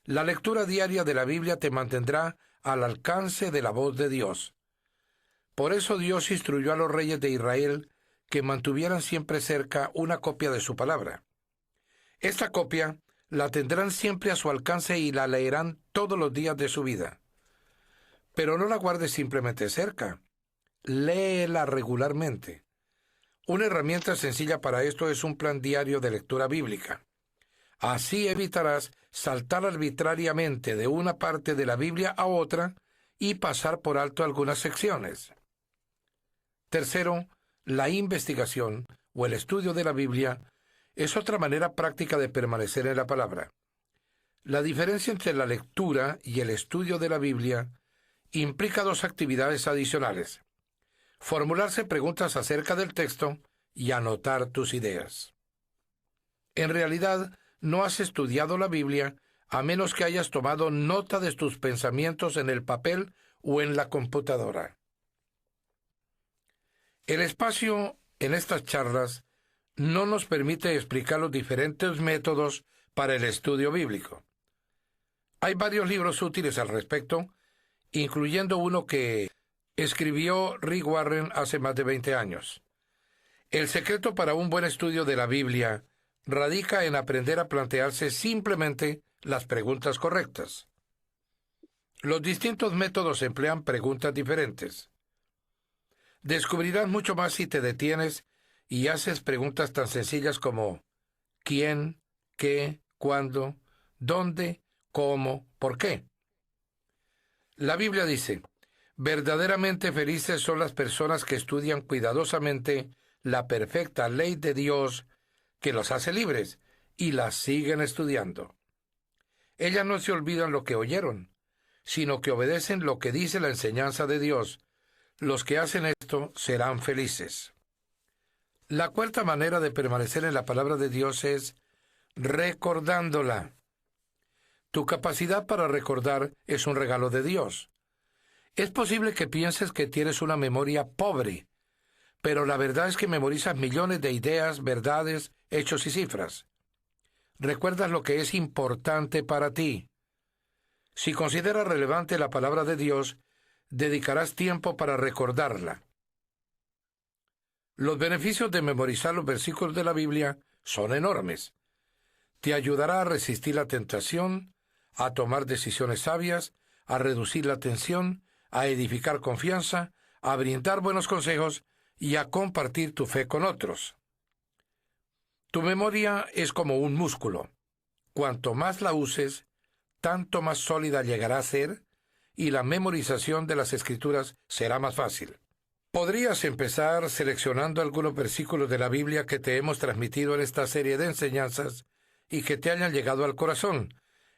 [SPEAKER 8] La lectura diaria de la Biblia te mantendrá al alcance de la voz de Dios. Por eso Dios instruyó a los reyes de Israel que mantuvieran siempre cerca una copia de su palabra. Esta copia la tendrán siempre a su alcance y la leerán todos los días de su vida. Pero no la guardes simplemente cerca. Léela regularmente. Una herramienta sencilla para esto es un plan diario de lectura bíblica. Así evitarás saltar arbitrariamente de una parte de la Biblia a otra y pasar por alto algunas secciones. Tercero, la investigación o el estudio de la Biblia es otra manera práctica de permanecer en la palabra. La diferencia entre la lectura y el estudio de la Biblia implica 2 actividades adicionales: formularse preguntas acerca del texto y anotar tus ideas. En realidad, no has estudiado la Biblia a menos que hayas tomado nota de tus pensamientos en el papel o en la computadora. El espacio en estas charlas no nos permite explicar los diferentes métodos para el estudio bíblico. Hay varios libros útiles al respecto, incluyendo uno que escribió Rick Warren hace más de 20 años. El secreto para un buen estudio de la Biblia radica en aprender a plantearse simplemente las preguntas correctas. Los distintos métodos emplean preguntas diferentes. Descubrirás mucho más si te detienes y haces preguntas tan sencillas como ¿quién?, ¿qué?, ¿cuándo?, ¿dónde?, ¿cómo?, ¿por qué? La Biblia dice: verdaderamente felices son las personas que estudian cuidadosamente la perfecta ley de Dios que los hace libres y las siguen estudiando. Ellas no se olvidan lo que oyeron, sino que obedecen lo que dice la enseñanza de Dios. Los que hacen esto serán felices. La cuarta manera de permanecer en la palabra de Dios es recordándola. Tu capacidad para recordar es un regalo de Dios. Es posible que pienses que tienes una memoria pobre, pero la verdad es que memorizas millones de ideas, verdades, hechos y cifras. Recuerdas lo que es importante para ti. Si consideras relevante la palabra de Dios, dedicarás tiempo para recordarla. Los beneficios de memorizar los versículos de la Biblia son enormes. Te ayudará a resistir la tentación, a tomar decisiones sabias, a reducir la tensión, a edificar confianza, a brindar buenos consejos y a compartir tu fe con otros. Tu memoria es como un músculo. Cuanto más la uses, tanto más sólida llegará a ser y la memorización de las Escrituras será más fácil. Podrías empezar seleccionando algunos versículos de la Biblia que te hemos transmitido en esta serie de enseñanzas y que te hayan llegado al corazón,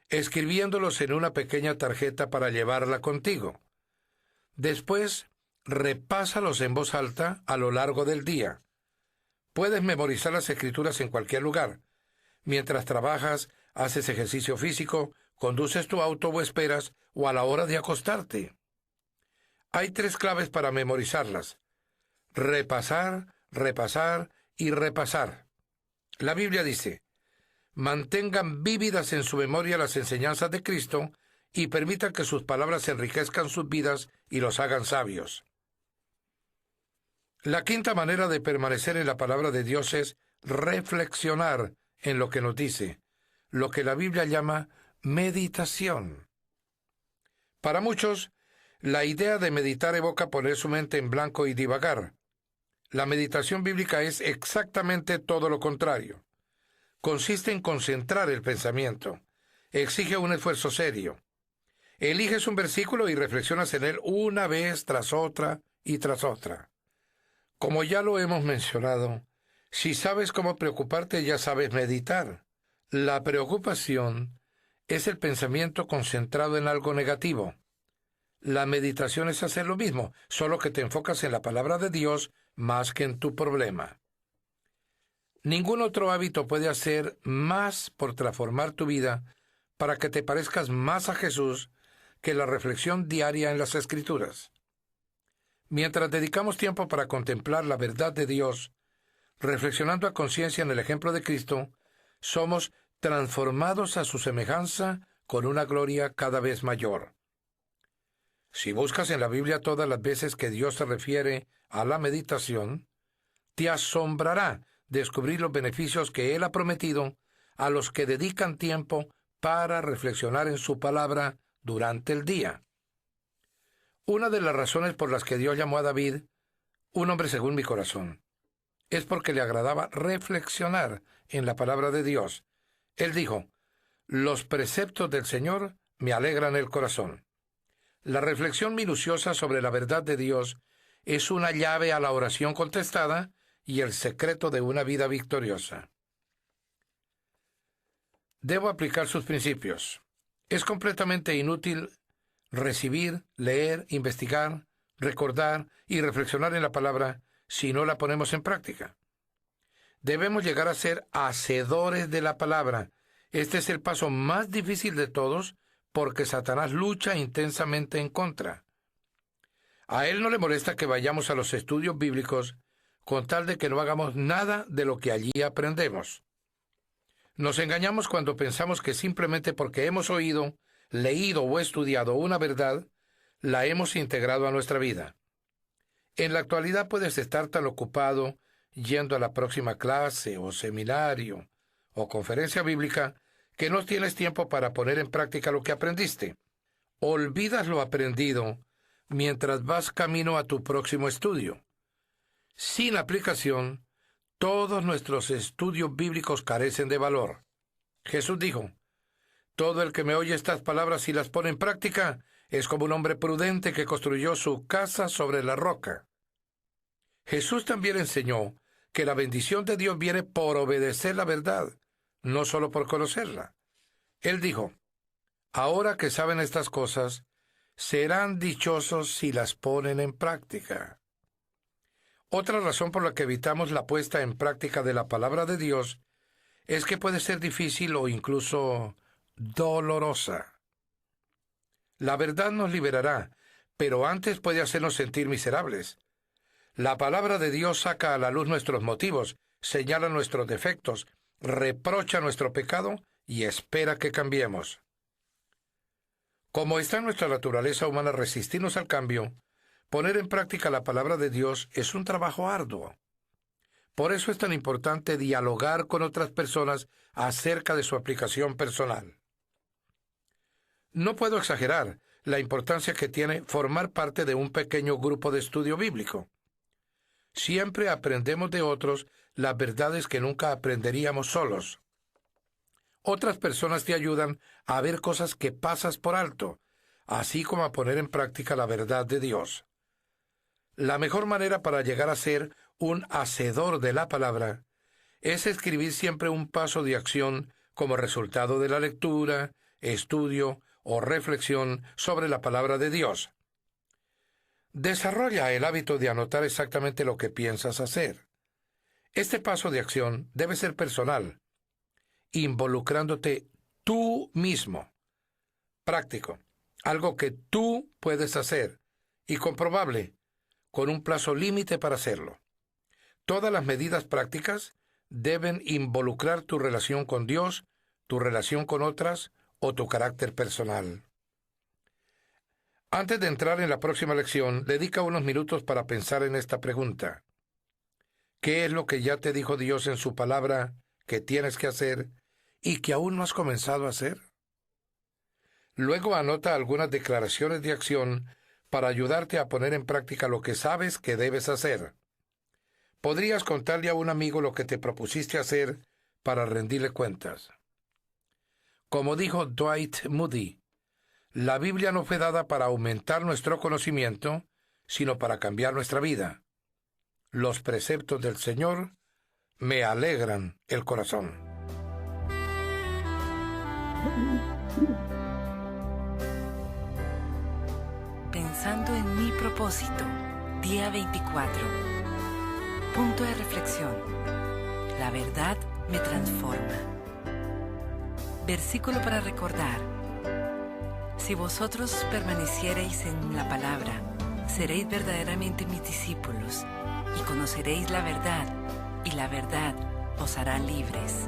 [SPEAKER 8] escribiéndolos en una pequeña tarjeta para llevarla contigo. Después, repásalos en voz alta a lo largo del día. Puedes memorizar las Escrituras en cualquier lugar. Mientras trabajas, haces ejercicio físico, conduces tu auto o esperas, o a la hora de acostarte. Hay 3 claves para memorizarlas: repasar, repasar y repasar. La Biblia dice: mantengan vívidas en su memoria las enseñanzas de Cristo y permitan que sus palabras enriquezcan sus vidas y los hagan sabios. La quinta manera de permanecer en la palabra de Dios es reflexionar en lo que nos dice, lo que la Biblia llama meditación. Para muchos, la idea de meditar evoca poner su mente en blanco y divagar. La meditación bíblica es exactamente todo lo contrario. Consiste en concentrar el pensamiento. Exige un esfuerzo serio. Eliges un versículo y reflexionas en él una vez tras otra y tras otra. Como ya lo hemos mencionado, si sabes cómo preocuparte, ya sabes meditar. La preocupación es el pensamiento concentrado en algo negativo. La meditación es hacer lo mismo, solo que te enfocas en la palabra de Dios más que en tu problema. Ningún otro hábito puede hacer más por transformar tu vida para que te parezcas más a Jesús que la reflexión diaria en las Escrituras. Mientras dedicamos tiempo para contemplar la verdad de Dios, reflexionando a conciencia en el ejemplo de Cristo, somos transformados a su semejanza con una gloria cada vez mayor. Si buscas en la Biblia todas las veces que Dios se refiere a la meditación, te asombrará descubrir los beneficios que Él ha prometido a los que dedican tiempo para reflexionar en su palabra durante el día. Una de las razones por las que Dios llamó a David un hombre según mi corazón es porque le agradaba reflexionar en la palabra de Dios. Él dijo: los preceptos del Señor me alegran el corazón. La reflexión minuciosa sobre la verdad de Dios es una llave a la oración contestada y el secreto de una vida victoriosa. Debo aplicar sus principios. Es completamente inútil recibir, leer, investigar, recordar y reflexionar en la palabra si no la ponemos en práctica. Debemos llegar a ser hacedores de la palabra. Este es el paso más difícil de todos porque Satanás lucha intensamente en contra. A él no le molesta que vayamos a los estudios bíblicos con tal de que no hagamos nada de lo que allí aprendemos. Nos engañamos cuando pensamos que simplemente porque hemos oído, leído o estudiado una verdad, la hemos integrado a nuestra vida. En la actualidad puedes estar tan ocupado yendo a la próxima clase o seminario o conferencia bíblica que no tienes tiempo para poner en práctica lo que aprendiste. Olvidas lo aprendido mientras vas camino a tu próximo estudio. Sin aplicación, todos nuestros estudios bíblicos carecen de valor. Jesús dijo: todo el que me oye estas palabras y las pone en práctica es como un hombre prudente que construyó su casa sobre la roca. Jesús también enseñó que la bendición de Dios viene por obedecer la verdad, no solo por conocerla. Él dijo: ahora que saben estas cosas, serán dichosos si las ponen en práctica. Otra razón por la que evitamos la puesta en práctica de la palabra de Dios es que puede ser difícil o incluso dolorosa. La verdad nos liberará, pero antes puede hacernos sentir miserables. La palabra de Dios saca a la luz nuestros motivos, señala nuestros defectos, reprocha nuestro pecado y espera que cambiemos. Como está en nuestra naturaleza humana resistirnos al cambio, poner en práctica la palabra de Dios es un trabajo arduo. Por eso es tan importante dialogar con otras personas acerca de su aplicación personal. No puedo exagerar la importancia que tiene formar parte de un pequeño grupo de estudio bíblico. Siempre aprendemos de otros las verdades que nunca aprenderíamos solos. Otras personas te ayudan a ver cosas que pasas por alto, así como a poner en práctica la verdad de Dios. La mejor manera para llegar a ser un hacedor de la palabra es escribir siempre un paso de acción como resultado de la lectura, estudio o reflexión sobre la palabra de Dios. Desarrolla el hábito de anotar exactamente lo que piensas hacer. Este paso de acción debe ser personal, involucrándote tú mismo. Práctico, algo que tú puedes hacer, y comprobable, con un plazo límite para hacerlo. Todas las medidas prácticas deben involucrar tu relación con Dios, tu relación con otras o tu carácter personal. Antes de entrar en la próxima lección, dedica unos minutos para pensar en esta pregunta. ¿Qué es lo que ya te dijo Dios en su palabra que tienes que hacer y que aún no has comenzado a hacer? Luego anota algunas declaraciones de acción para ayudarte a poner en práctica lo que sabes que debes hacer. Podrías contarle a un amigo lo que te propusiste hacer para rendirle cuentas. Como dijo Dwight Moody, la Biblia no fue dada para aumentar nuestro conocimiento, sino para cambiar nuestra vida. Los preceptos del Señor me alegran el corazón.
[SPEAKER 7] Pensando en mi propósito, día 24. Punto de reflexión. La verdad me transforma. Versículo para recordar. Si vosotros permaneciereis en la palabra, seréis verdaderamente mis discípulos, y conoceréis la verdad, y la verdad os hará libres.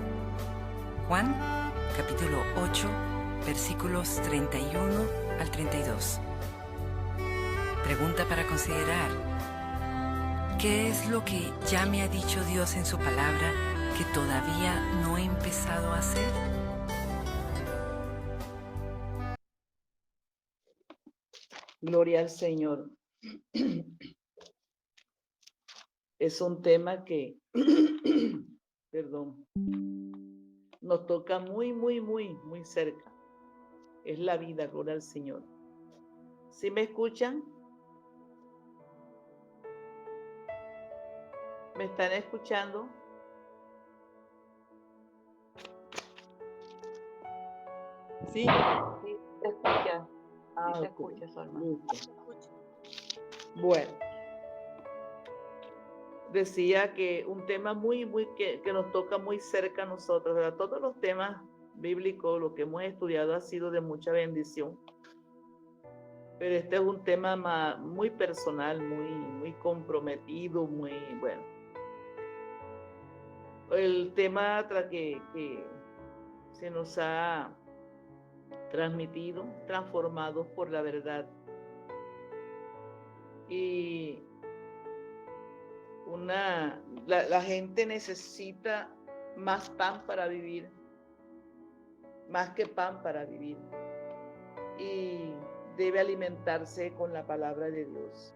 [SPEAKER 7] Juan, capítulo 8, versículos 31 al 32. Pregunta para considerar. ¿Qué es lo que ya me ha dicho Dios en su palabra que todavía no he empezado a hacer?
[SPEAKER 3] Gloria al Señor. Es un tema que, perdón, nos toca muy, muy, muy, muy cerca. Es la vida, gloria al Señor. ¿Sí me escuchan? ¿Me están escuchando?
[SPEAKER 4] Sí, sí, te escucha.
[SPEAKER 3] Ah,
[SPEAKER 4] Sí, te
[SPEAKER 3] ok.
[SPEAKER 4] escucha, Solma.
[SPEAKER 3] Listo. Bueno, decía que un tema muy, muy que nos toca muy cerca a nosotros, ¿verdad? Todos los temas bíblicos, lo que hemos estudiado ha sido de mucha bendición. Pero este es un tema muy personal, muy comprometido, muy bueno. el tema que se nos ha transmitido, transformados por la verdad. Y la gente necesita más pan para vivir, más que pan para vivir. Y debe alimentarse con la palabra de Dios.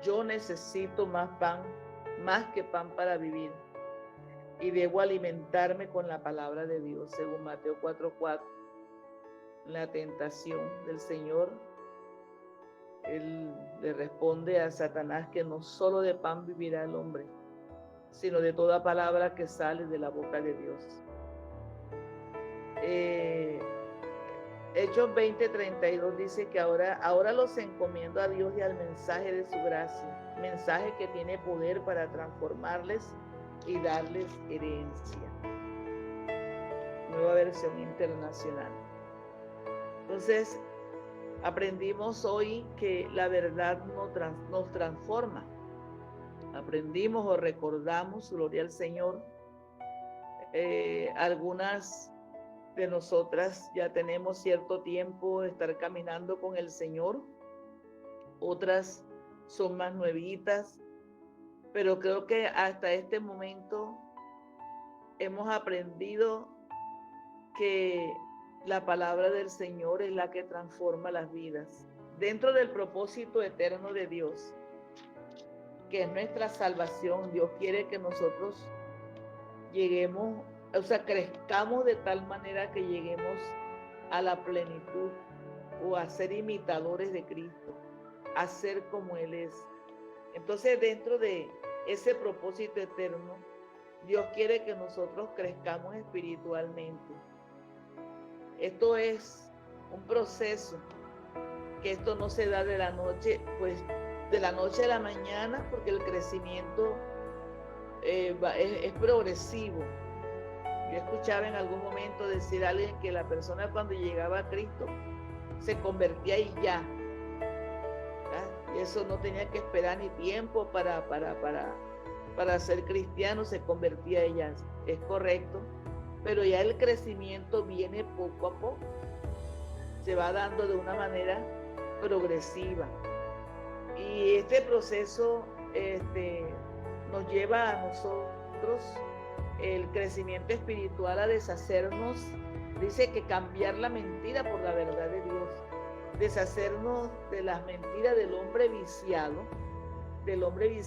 [SPEAKER 3] Yo necesito más pan, más que pan para vivir. Y debo alimentarme con la palabra de Dios, según Mateo 4:4. La tentación del Señor, Él le responde a Satanás que no solo de pan vivirá el hombre, sino de toda palabra que sale de la boca de Dios. Hechos 20:32 dice que ahora los encomiendo a Dios y al mensaje de su gracia, mensaje que tiene poder para transformarles y darles herencia. Nueva versión internacional. Entonces, aprendimos hoy que la verdad nos transforma. Aprendimos o recordamos, gloria al Señor, algunas de nosotras ya tenemos cierto tiempo de estar caminando con el Señor, otras son más nuevitas, pero creo que hasta este momento hemos aprendido que la palabra del Señor es la que transforma las vidas. Dentro del propósito eterno de Dios, que es nuestra salvación, Dios quiere que nosotros lleguemos, crezcamos de tal manera que lleguemos a la plenitud o a ser imitadores de Cristo, a ser como Él es. Entonces, dentro de ese propósito eterno, Dios quiere que nosotros crezcamos espiritualmente. Esto es un proceso, que esto no se da de la noche, de la noche a la mañana, porque el crecimiento es progresivo. Yo escuchaba en algún momento decir a alguien que la persona cuando llegaba a Cristo se convertía y ya. Y eso no tenía que esperar ni tiempo para ser cristiano, se convertía ella. Es correcto, pero ya el crecimiento viene poco a poco. Se va dando de una manera progresiva. Y este proceso nos lleva a nosotros, el crecimiento espiritual, a deshacernos. Dice que cambiar la mentira por la verdad de Dios, deshacernos de las mentiras del hombre viciado, y el hombre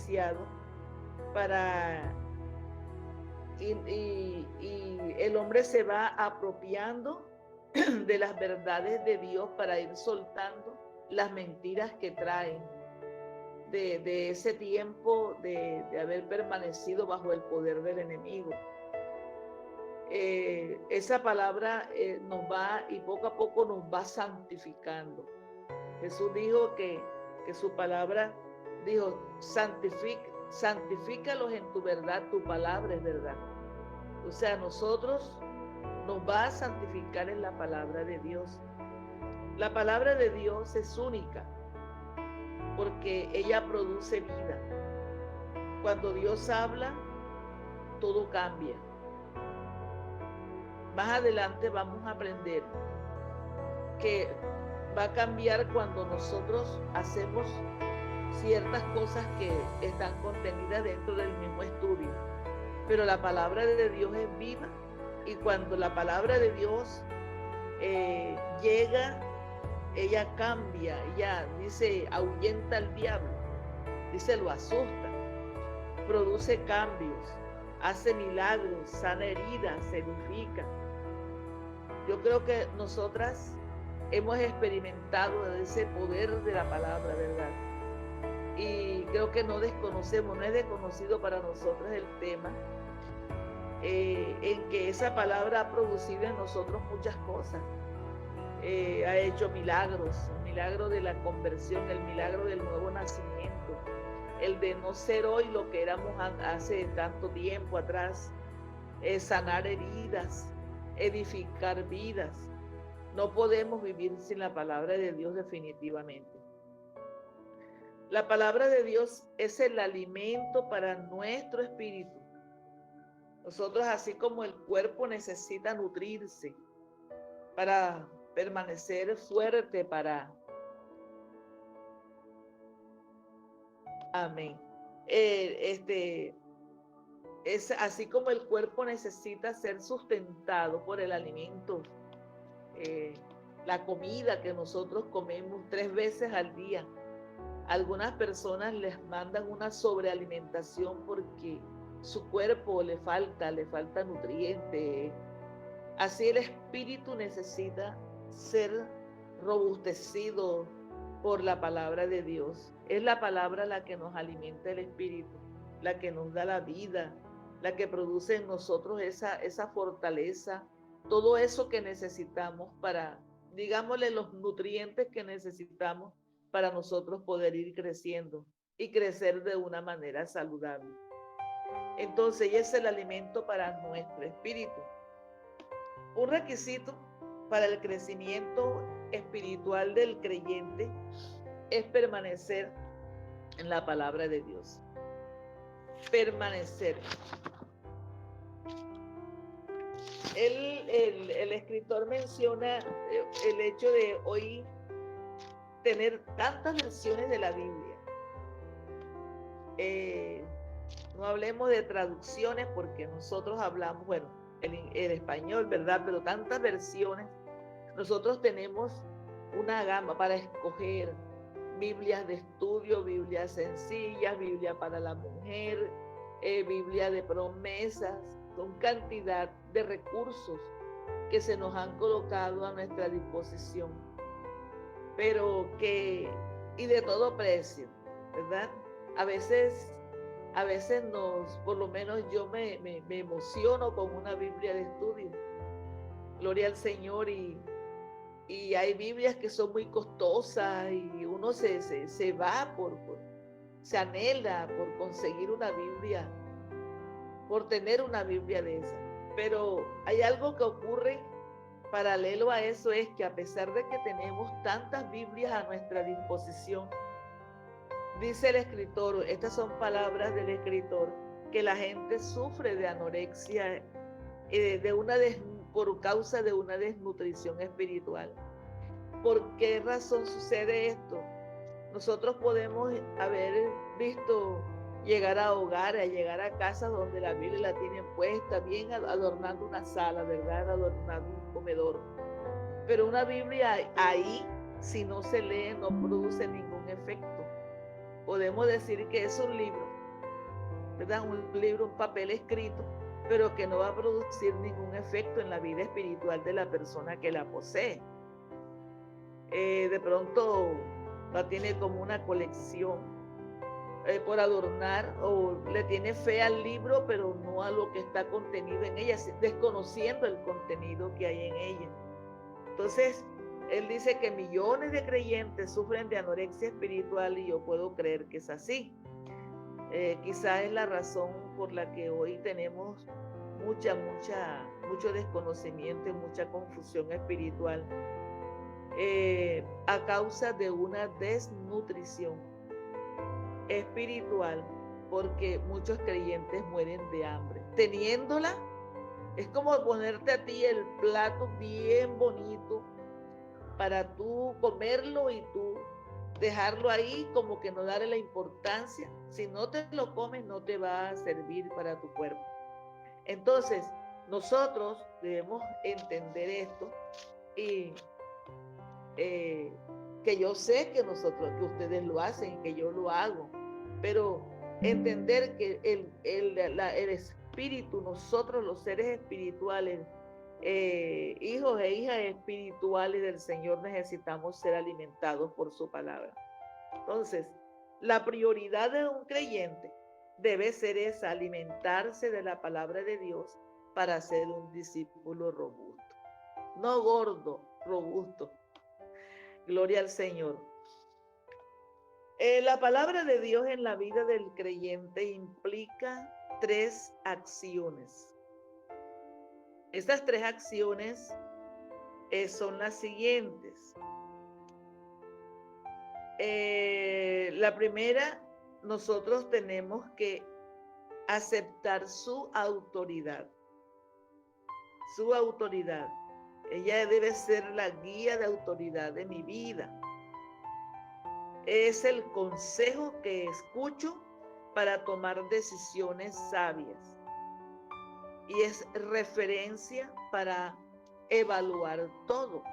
[SPEAKER 3] se va apropiando de las verdades de Dios para ir soltando las mentiras que traen de ese tiempo de haber permanecido bajo el poder del enemigo. Esa palabra nos va, y poco a poco nos va santificando. Jesús dijo que su palabra, dijo, santifícalos en tu verdad, tu palabra es verdad. O sea, nosotros nos va a santificar en la palabra de Dios. La palabra de Dios es única, porque ella produce vida. Cuando Dios habla, todo cambia. Más adelante vamos a aprender que va a cambiar cuando nosotros hacemos ciertas cosas que están contenidas dentro del mismo estudio. Pero la palabra de Dios es viva, y cuando la palabra de Dios llega, ella cambia, ella dice, ahuyenta al diablo, dice, lo asusta, produce cambios, hace milagros, sana heridas, se edifica. Yo creo que nosotras hemos experimentado ese poder de la palabra, ¿verdad? Y creo que no desconocemos, no es desconocido para nosotros el tema, en que esa palabra ha producido en nosotros muchas cosas. Ha hecho milagros, el milagro de la conversión, el milagro del nuevo nacimiento, el de no ser hoy lo que éramos hace tanto tiempo atrás, sanar heridas, edificar vidas. No podemos vivir sin la palabra de Dios definitivamente. La palabra de Dios es el alimento para nuestro espíritu. Nosotros, así como el cuerpo necesita nutrirse para permanecer fuerte, amén. Es así como el cuerpo necesita ser sustentado por el alimento, la comida que nosotros comemos 3 veces al día. Algunas personas les mandan una sobrealimentación porque su cuerpo le falta nutriente. Así el espíritu necesita ser robustecido por la palabra de Dios. Es la palabra la que nos alimenta el espíritu, la que nos da la vida, la que produce en nosotros esa fortaleza, todo eso que necesitamos para, digámosle, los nutrientes que necesitamos para nosotros poder ir creciendo y crecer de una manera saludable. Entonces, es el alimento para nuestro espíritu. Un requisito para el crecimiento espiritual del creyente es permanecer en la palabra de Dios. Permanecer. El escritor menciona el hecho de hoy tener tantas versiones de la Biblia. No hablemos de traducciones porque nosotros hablamos, bueno, el español, ¿verdad? Pero tantas versiones. Nosotros tenemos una gama para escoger: Biblias de estudio, Biblias sencillas, Biblia para la mujer, Biblia de promesas. Son cantidad de recursos que se nos han colocado a nuestra disposición, pero y de todo precio, ¿verdad? A veces por lo menos yo me emociono con una Biblia de estudio. Gloria al Señor. Y hay Biblias que son muy costosas y uno se va se anhela por conseguir una Biblia, por tener una Biblia de esa. Pero hay algo que ocurre paralelo a eso, es que a pesar de que tenemos tantas Biblias a nuestra disposición, dice el escritor, estas son palabras del escritor, que la gente sufre de anorexia por causa de una desnutrición espiritual. ¿Por qué razón sucede esto? Nosotros podemos haber visto llegar a hogares, llegar a casas donde la Biblia la tienen puesta, bien adornando una sala, ¿verdad? Adornando un comedor. Pero una Biblia ahí, si no se lee, no produce ningún efecto. Podemos decir que es un libro, ¿verdad? Un libro, un papel escrito, pero que no va a producir ningún efecto en la vida espiritual de la persona que la posee. De pronto la tiene como una colección por adornar, o le tiene fe al libro, pero no a lo que está contenido en ella, desconociendo el contenido que hay en ella. Entonces, él dice que millones de creyentes sufren de anorexia espiritual, y yo puedo creer que es así. Quizás es la razón por la que hoy tenemos mucho desconocimiento y mucha confusión espiritual, a causa de una desnutrición espiritual, porque muchos creyentes mueren de hambre. Teniéndola, es como ponerte a ti el plato bien bonito para tú comerlo y tú dejarlo ahí, como que no darle la importancia. Si no te lo comes, no te va a servir para tu cuerpo. Entonces, nosotros debemos entender esto, y que yo sé que ustedes lo hacen, que yo lo hago, pero entender que el espíritu, nosotros los seres espirituales, hijos e hijas espirituales del Señor, necesitamos ser alimentados por su palabra. Entonces, la prioridad de un creyente debe ser esa: alimentarse de la palabra de Dios para ser un discípulo robusto, no gordo, robusto. Gloria al Señor. La palabra de Dios en la vida del creyente implica 3 acciones. Estas 3 acciones son las siguientes. La primera, nosotros tenemos que aceptar su autoridad. Su autoridad. Ella debe ser la guía de autoridad de mi vida. Es el consejo que escucho para tomar decisiones sabias. Y es referencia para evaluar todo.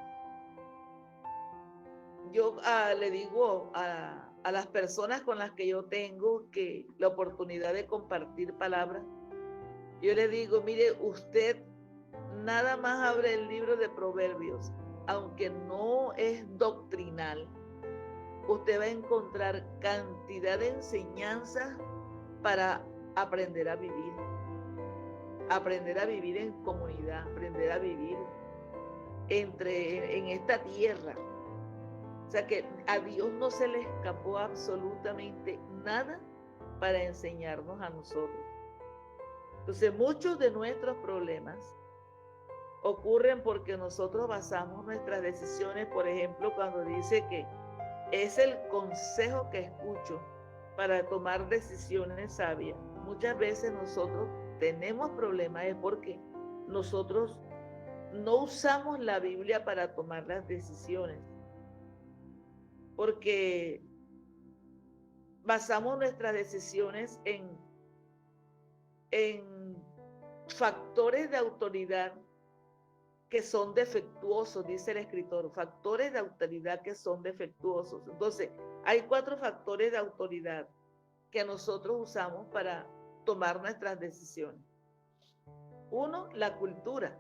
[SPEAKER 3] Yo le digo a las personas con las que yo tengo que la oportunidad de compartir palabras, yo le digo, mire, usted nada más abre el libro de Proverbios, aunque no es doctrinal, usted va a encontrar cantidad de enseñanzas para aprender a vivir en comunidad, aprender a vivir en esta tierra. O sea que a Dios no se le escapó absolutamente nada para enseñarnos a nosotros. Entonces, muchos de nuestros problemas ocurren porque nosotros basamos nuestras decisiones, por ejemplo, cuando dice que es el consejo que escucho para tomar decisiones sabias. Muchas veces nosotros tenemos problemas es porque nosotros no usamos la Biblia para tomar las decisiones. Porque basamos nuestras decisiones en factores de autoridad que son defectuosos, dice el escritor, factores de autoridad que son defectuosos. Entonces, hay 4 factores de autoridad que nosotros usamos para tomar nuestras decisiones. 1, la cultura.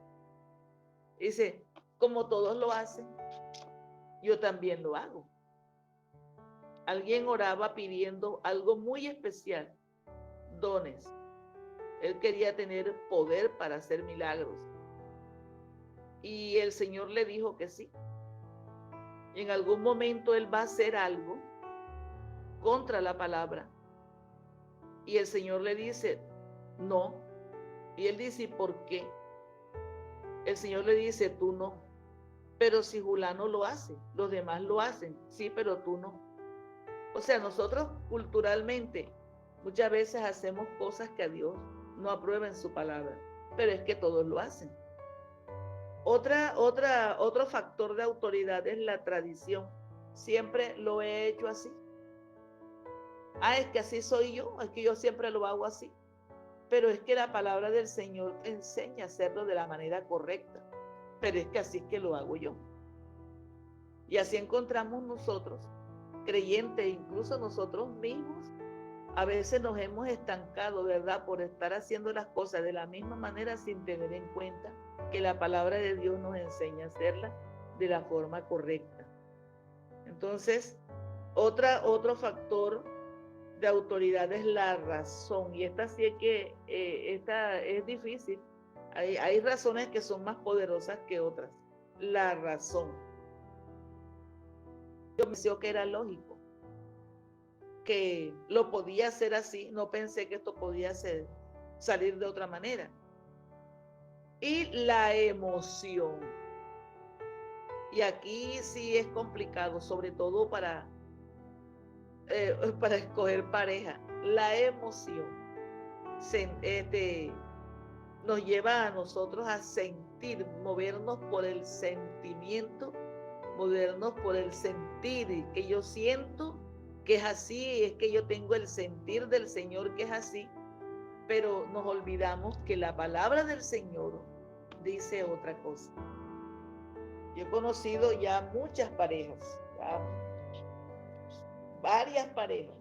[SPEAKER 3] Dice, como todos lo hacen, yo también lo hago. Alguien oraba pidiendo algo muy especial, dones. Él quería tener poder para hacer milagros. Y el Señor le dijo que sí. Y en algún momento él va a hacer algo contra la palabra. Y el Señor le dice, no. Y él dice, ¿por qué? El Señor le dice, tú no. Pero si Julano lo hace, los demás lo hacen. Sí, pero tú no. O sea, nosotros culturalmente muchas veces hacemos cosas que a Dios no aprueba en su palabra, pero es que todos lo hacen. Otro factor de autoridad es la tradición. Siempre lo he hecho así. Es que así soy yo, es que yo siempre lo hago así. Pero es que la palabra del Señor te enseña a hacerlo de la manera correcta. Pero es que así es que lo hago yo. Y así encontramos nosotros, creyentes, incluso nosotros mismos, a veces nos hemos estancado, ¿verdad? Por estar haciendo las cosas de la misma manera sin tener en cuenta que la palabra de Dios nos enseña a hacerla de la forma correcta. Entonces, otro factor de autoridad es la razón. Y esta sí es que esta es difícil. Hay razones que son más poderosas que otras. La razón. Yo pensé que era lógico, que lo podía hacer así. No pensé que esto podía salir de otra manera. Y la emoción. Y aquí sí es complicado, sobre todo para escoger pareja. La emoción nos lleva a nosotros a sentir, movernos por el sentimiento, movernos por el sentir, que yo siento que es así, es que yo tengo el sentir del Señor que es así, pero nos olvidamos que la palabra del Señor dice otra cosa. Yo he conocido ya muchas parejas, varias parejas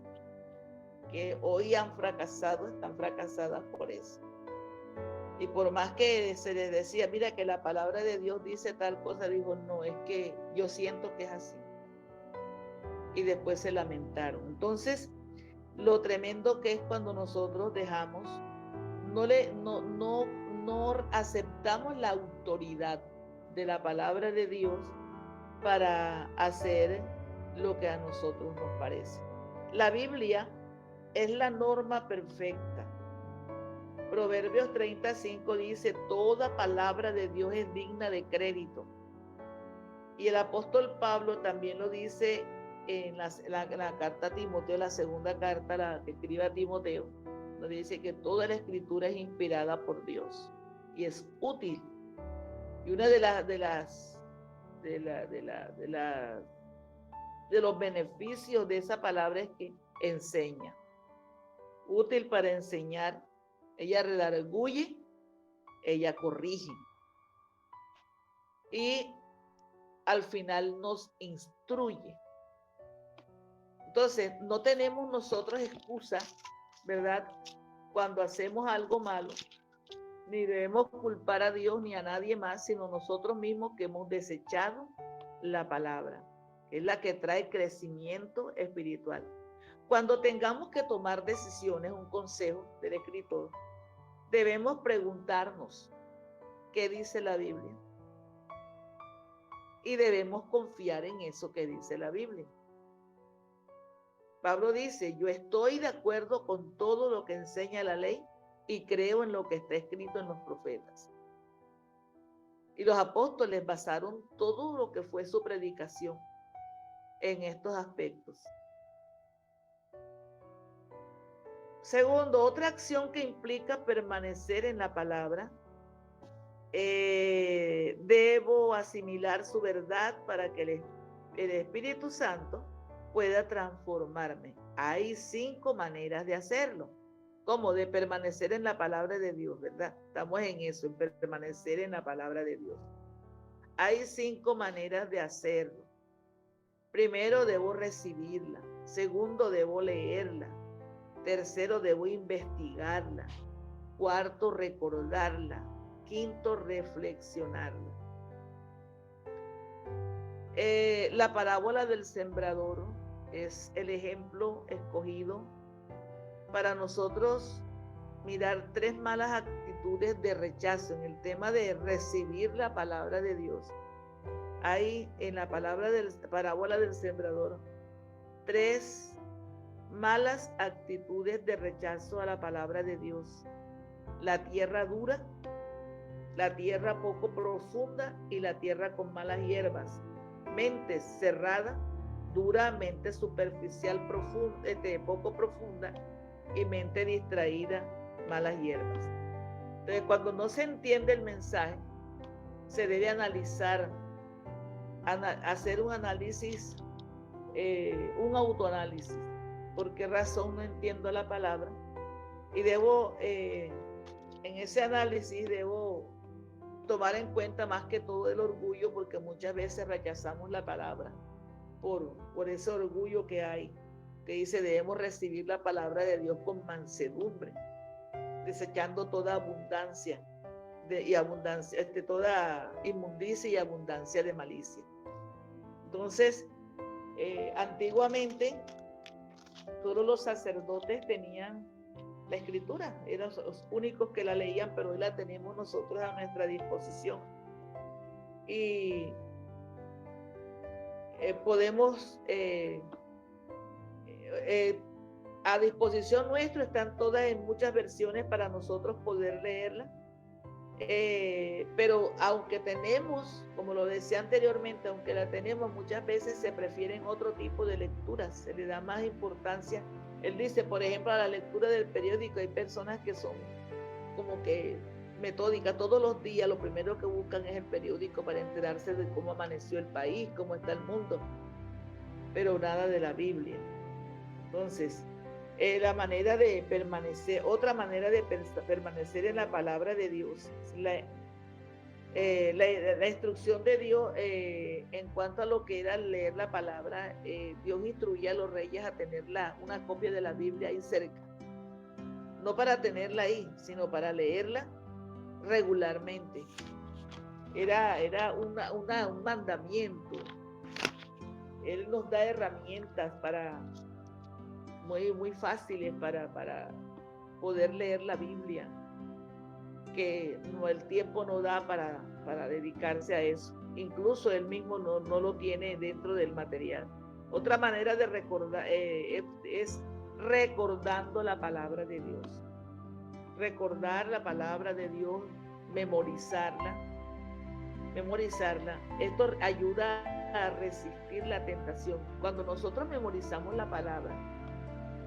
[SPEAKER 3] que hoy han fracasado, están fracasadas por eso. Y por más que se les decía, mira que la palabra de Dios dice tal cosa, dijo, no, es que yo siento que es así. Y después se lamentaron. Entonces, lo tremendo que es cuando nosotros dejamos, no aceptamos la autoridad de la palabra de Dios para hacer lo que a nosotros nos parece. La Biblia es la norma perfecta. Proverbios 35 dice, toda palabra de Dios es digna de crédito. Y el apóstol Pablo también lo dice en la carta a Timoteo, la segunda carta, la que escribe a Timoteo. Nos dice que toda la escritura es inspirada por Dios y es útil. Y una de los beneficios de esa palabra es que enseña. Útil para enseñar. Ella redarguye, ella corrige. Y al final nos instruye. Entonces, no tenemos nosotros excusa, ¿verdad? Cuando hacemos algo malo, ni debemos culpar a Dios ni a nadie más, sino nosotros mismos que hemos desechado la palabra, que es la que trae crecimiento espiritual. Cuando tengamos que tomar decisiones, un consejo del escritor, debemos preguntarnos qué dice la Biblia. Y debemos confiar en eso que dice la Biblia. Pablo dice, yo estoy de acuerdo con todo lo que enseña la ley y creo en lo que está escrito en los profetas. Y los apóstoles basaron todo lo que fue su predicación en estos aspectos. Segundo, otra acción que implica permanecer en la palabra. Debo asimilar su verdad para que el Espíritu Santo pueda transformarme. Hay 5 maneras de hacerlo, como de permanecer en la palabra de Dios, ¿verdad? Estamos en eso, en permanecer en la palabra de Dios. Hay 5 maneras de hacerlo. Primero, debo recibirla. Segundo, debo leerla. Tercero, debo investigarla. Cuarto, recordarla. Quinto, reflexionarla. La parábola del sembrador es el ejemplo escogido para nosotros mirar 3 malas actitudes de rechazo en el tema de recibir la palabra de Dios. Hay en la parábola del sembrador 3 malas actitudes de rechazo a la palabra de Dios. La tierra dura, la tierra poco profunda y la tierra con malas hierbas. Mente cerrada, dura, mente superficial, profunda, poco profunda y mente distraída, malas hierbas. Entonces, cuando no se entiende el mensaje, se debe analizar, hacer un análisis, un autoanálisis. ¿Por qué razón no entiendo la palabra? Y debo, en ese análisis, debo tomar en cuenta más que todo el orgullo, porque muchas veces rechazamos la palabra por ese orgullo que hay, que dice debemos recibir la palabra de Dios con mansedumbre, desechando toda abundancia toda inmundicia y abundancia de malicia. Entonces, antiguamente todos los sacerdotes tenían la escritura, eran los únicos que la leían, pero hoy la tenemos nosotros a nuestra disposición. Y podemos, a disposición nuestra, están todas en muchas versiones para nosotros poder leerla. Pero aunque tenemos, como lo decía anteriormente, aunque la tenemos, muchas veces se prefieren otro tipo de lecturas, se le da más importancia. Él dice, por ejemplo, a la lectura del periódico, hay personas que son como que metódicas, todos los días lo primero que buscan es el periódico para enterarse de cómo amaneció el país, cómo está el mundo, pero nada de la Biblia. Entonces, la manera de permanecer, otra manera de permanecer en la palabra de Dios, la instrucción de Dios en cuanto a lo que era leer la palabra. Dios instruía a los reyes a tener una copia de la Biblia ahí cerca, no para tenerla ahí, sino para leerla regularmente. Era un mandamiento. Él nos da herramientas muy fáciles para poder leer la Biblia, que el tiempo no da para dedicarse a eso. Incluso él mismo no lo tiene dentro del material. Otra manera de recordar es recordando la palabra de Dios. Recordar la palabra de Dios, memorizarla. Esto ayuda a resistir la tentación. Cuando nosotros memorizamos la palabra,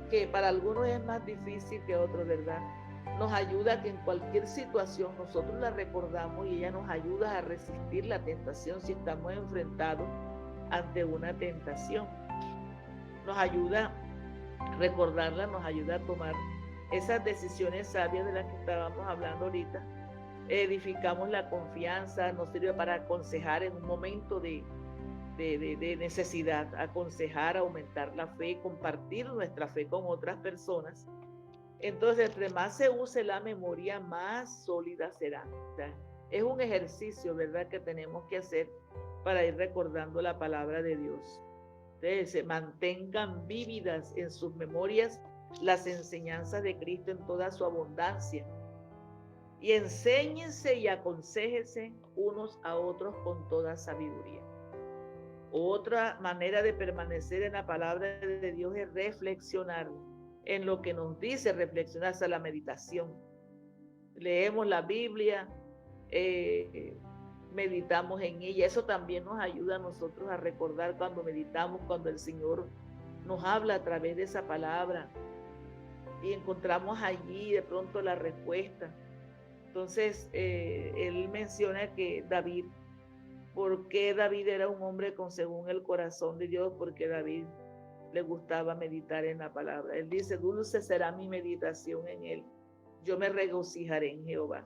[SPEAKER 3] que para algunos es más difícil que otros, ¿verdad? Nos ayuda a que en cualquier situación nosotros la recordamos y ella nos ayuda a resistir la tentación si estamos enfrentados ante una tentación. Nos ayuda a recordarla, nos ayuda a tomar esas decisiones sabias de las que estábamos hablando ahorita. Edificamos la confianza, nos sirve para aconsejar en un momento de necesidad, aconsejar, aumentar la fe, compartir nuestra fe con otras personas. Entonces, entre más se use la memoria, más sólida será. O sea, es un ejercicio, ¿verdad?, que tenemos que hacer para ir recordando la palabra de Dios. Entonces, se mantengan vívidas en sus memorias las enseñanzas de Cristo en toda su abundancia. Y enséñense y aconséjense unos a otros con toda sabiduría. Otra manera de permanecer en la palabra de Dios es reflexionar en lo que nos dice, reflexionar hasta la meditación. Leemos la Biblia, meditamos en ella. Eso también nos ayuda a nosotros a recordar cuando meditamos, cuando el Señor nos habla a través de esa palabra y encontramos allí de pronto la respuesta. Entonces, él menciona que David, ¿por qué David era un hombre según el corazón de Dios? Porque David le gustaba meditar en la palabra. Él dice, dulce será mi meditación en él. Yo me regocijaré en Jehová.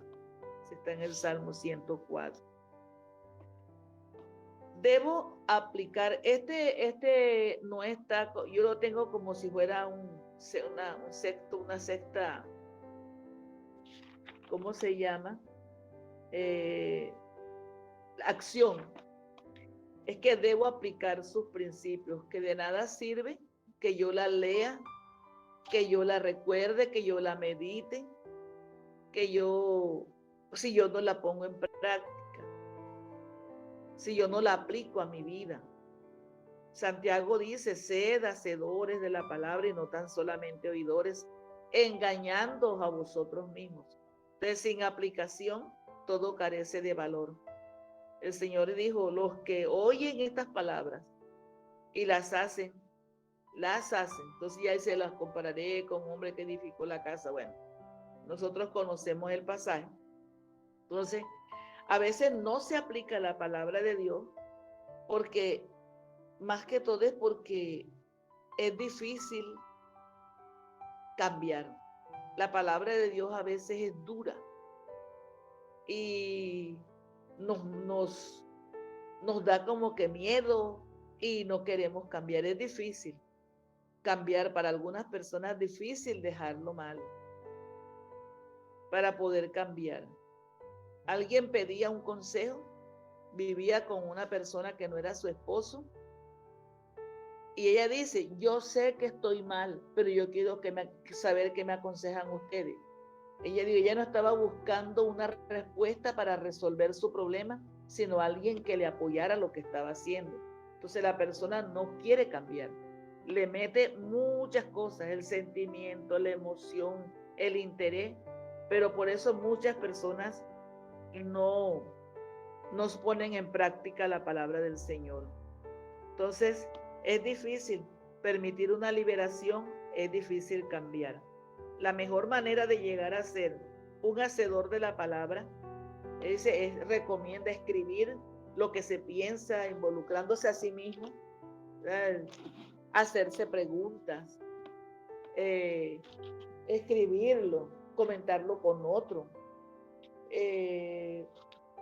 [SPEAKER 3] Está en el Salmo 104. Debo aplicar, este no está, yo lo tengo como si fuera una secta, ¿cómo se llama? Acción. Es que debo aplicar sus principios, que de nada sirve que yo la lea, que yo la recuerde, que yo la medite, si yo no la pongo en práctica, si yo no la aplico a mi vida. Santiago dice, sed hacedores de la palabra y no tan solamente oidores, engañándoos a vosotros mismos. Entonces, sin aplicación, todo carece de valor. El Señor dijo, los que oyen estas palabras y las hacen. Entonces ya se las compararé con un hombre que edificó la casa. Bueno, nosotros conocemos el pasaje. Entonces, a veces no se aplica la palabra de Dios porque, más que todo, es porque es difícil cambiar. La palabra de Dios a veces es dura y nos da como que miedo y no queremos cambiar. Es difícil cambiar. Para algunas personas es difícil dejar lo malo para poder cambiar. Alguien pedía un consejo, vivía con una persona que no era su esposo y ella dice, yo sé que estoy mal, pero yo quiero saber qué me aconsejan ustedes. Ella no estaba buscando una respuesta para resolver su problema, sino alguien que le apoyara lo que estaba haciendo. Entonces la persona no quiere cambiar. Le mete muchas cosas, el sentimiento, la emoción, el interés, pero por eso muchas personas no nos ponen en práctica la palabra del Señor. Entonces es difícil permitir una liberación, es difícil cambiar. La mejor manera de llegar a ser un hacedor de la palabra recomienda escribir lo que se piensa, involucrándose a sí mismo, hacerse preguntas, escribirlo, comentarlo con otro,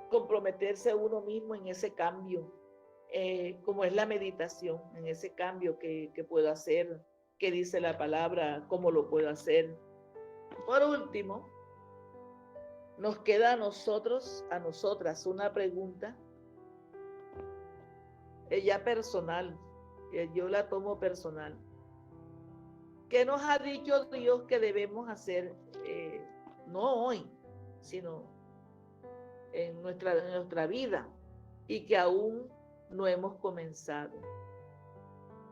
[SPEAKER 3] comprometerse a uno mismo en ese cambio, como es la meditación, en ese cambio que puedo hacer, que dice la palabra, cómo lo puedo hacer. Por último, nos queda a nosotras, una pregunta, ya personal, yo la tomo personal. ¿Qué nos ha dicho Dios que debemos hacer? No hoy, sino en nuestra vida, y que aún no hemos comenzado.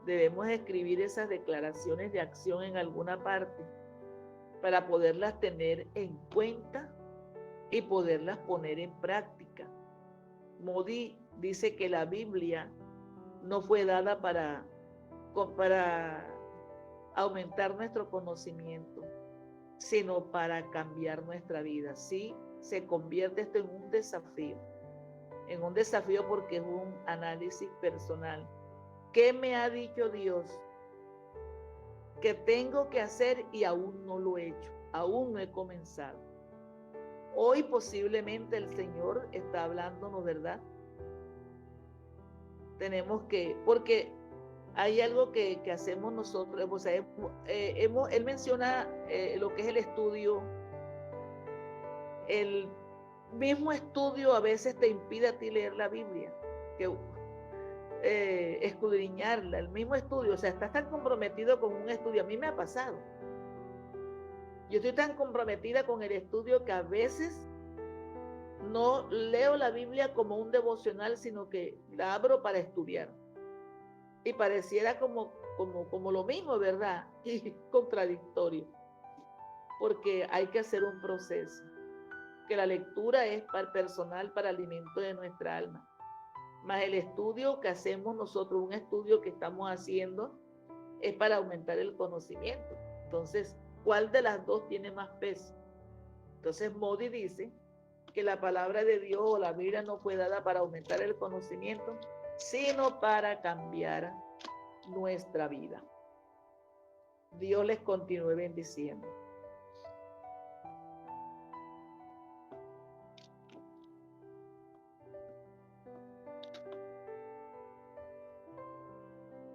[SPEAKER 3] Debemos escribir esas declaraciones de acción en alguna parte para poderlas tener en cuenta y poderlas poner en práctica. Moody dice que la Biblia no fue dada para aumentar nuestro conocimiento, sino para cambiar nuestra vida. Sí, se convierte esto en un desafío porque es un análisis personal. ¿Qué me ha dicho Dios que tengo que hacer y aún no lo he hecho? Aún no he comenzado. Hoy posiblemente el Señor está hablándonos, ¿verdad? Tenemos que, porque hay algo que hacemos nosotros, o sea, él menciona lo que es el estudio. El mismo estudio a veces te impide a ti leer la Biblia, escudriñarla, el mismo estudio, o sea, estás tan comprometido con un estudio. A mí me ha pasado. Yo estoy tan comprometida con el estudio que a veces no leo la Biblia como un devocional, sino que la abro para estudiar. Y pareciera como lo mismo, ¿verdad? Y contradictorio. Porque hay que hacer un proceso. Que la lectura es personal para alimento de nuestra alma. Más el estudio que hacemos nosotros, un estudio que estamos haciendo, es para aumentar el conocimiento. Entonces, ¿cuál de las dos tiene más peso? Entonces, Modi dice que la palabra de Dios o la Biblia no fue dada para aumentar el conocimiento, sino para cambiar nuestra vida. Dios les continúe bendiciendo.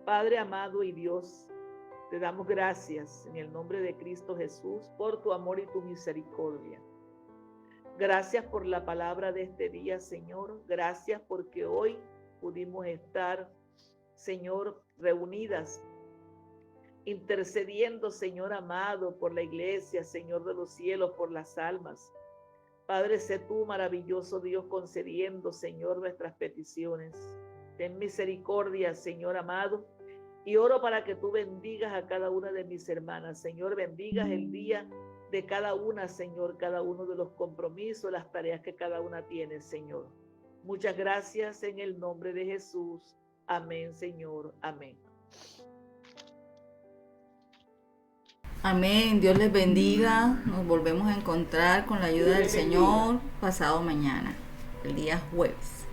[SPEAKER 3] Padre amado y Dios, te damos gracias en el nombre de Cristo Jesús por tu amor y tu misericordia. Gracias por la palabra de este día, Señor. Gracias porque hoy pudimos estar, Señor, reunidas, intercediendo, Señor amado, por la iglesia, Señor de los cielos, por las almas. Padre, sé tú, maravilloso Dios, concediendo, Señor, nuestras peticiones. Ten misericordia, Señor amado, y oro para que tú bendigas a cada una de mis hermanas. Señor, bendigas el día de cada una, Señor, cada uno de los compromisos, las tareas que cada una tiene, Señor. Muchas gracias en el nombre de Jesús. Amén, Señor. Amén.
[SPEAKER 2] Amén. Dios les bendiga. Nos volvemos a encontrar con la ayuda del Señor pasado mañana, el día jueves.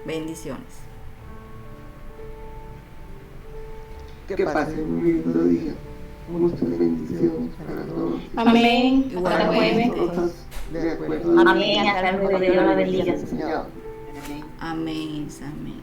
[SPEAKER 2] Bendiciones.
[SPEAKER 9] Que pasen un lindo día. Muchas bendiciones para todos.
[SPEAKER 6] Amén.
[SPEAKER 2] Igual,
[SPEAKER 6] Hasta jueves.
[SPEAKER 9] Todos de acuerdo.
[SPEAKER 6] Amén. Hasta luego. Dios la bendiga.
[SPEAKER 9] Señor.
[SPEAKER 2] Amén. Amén.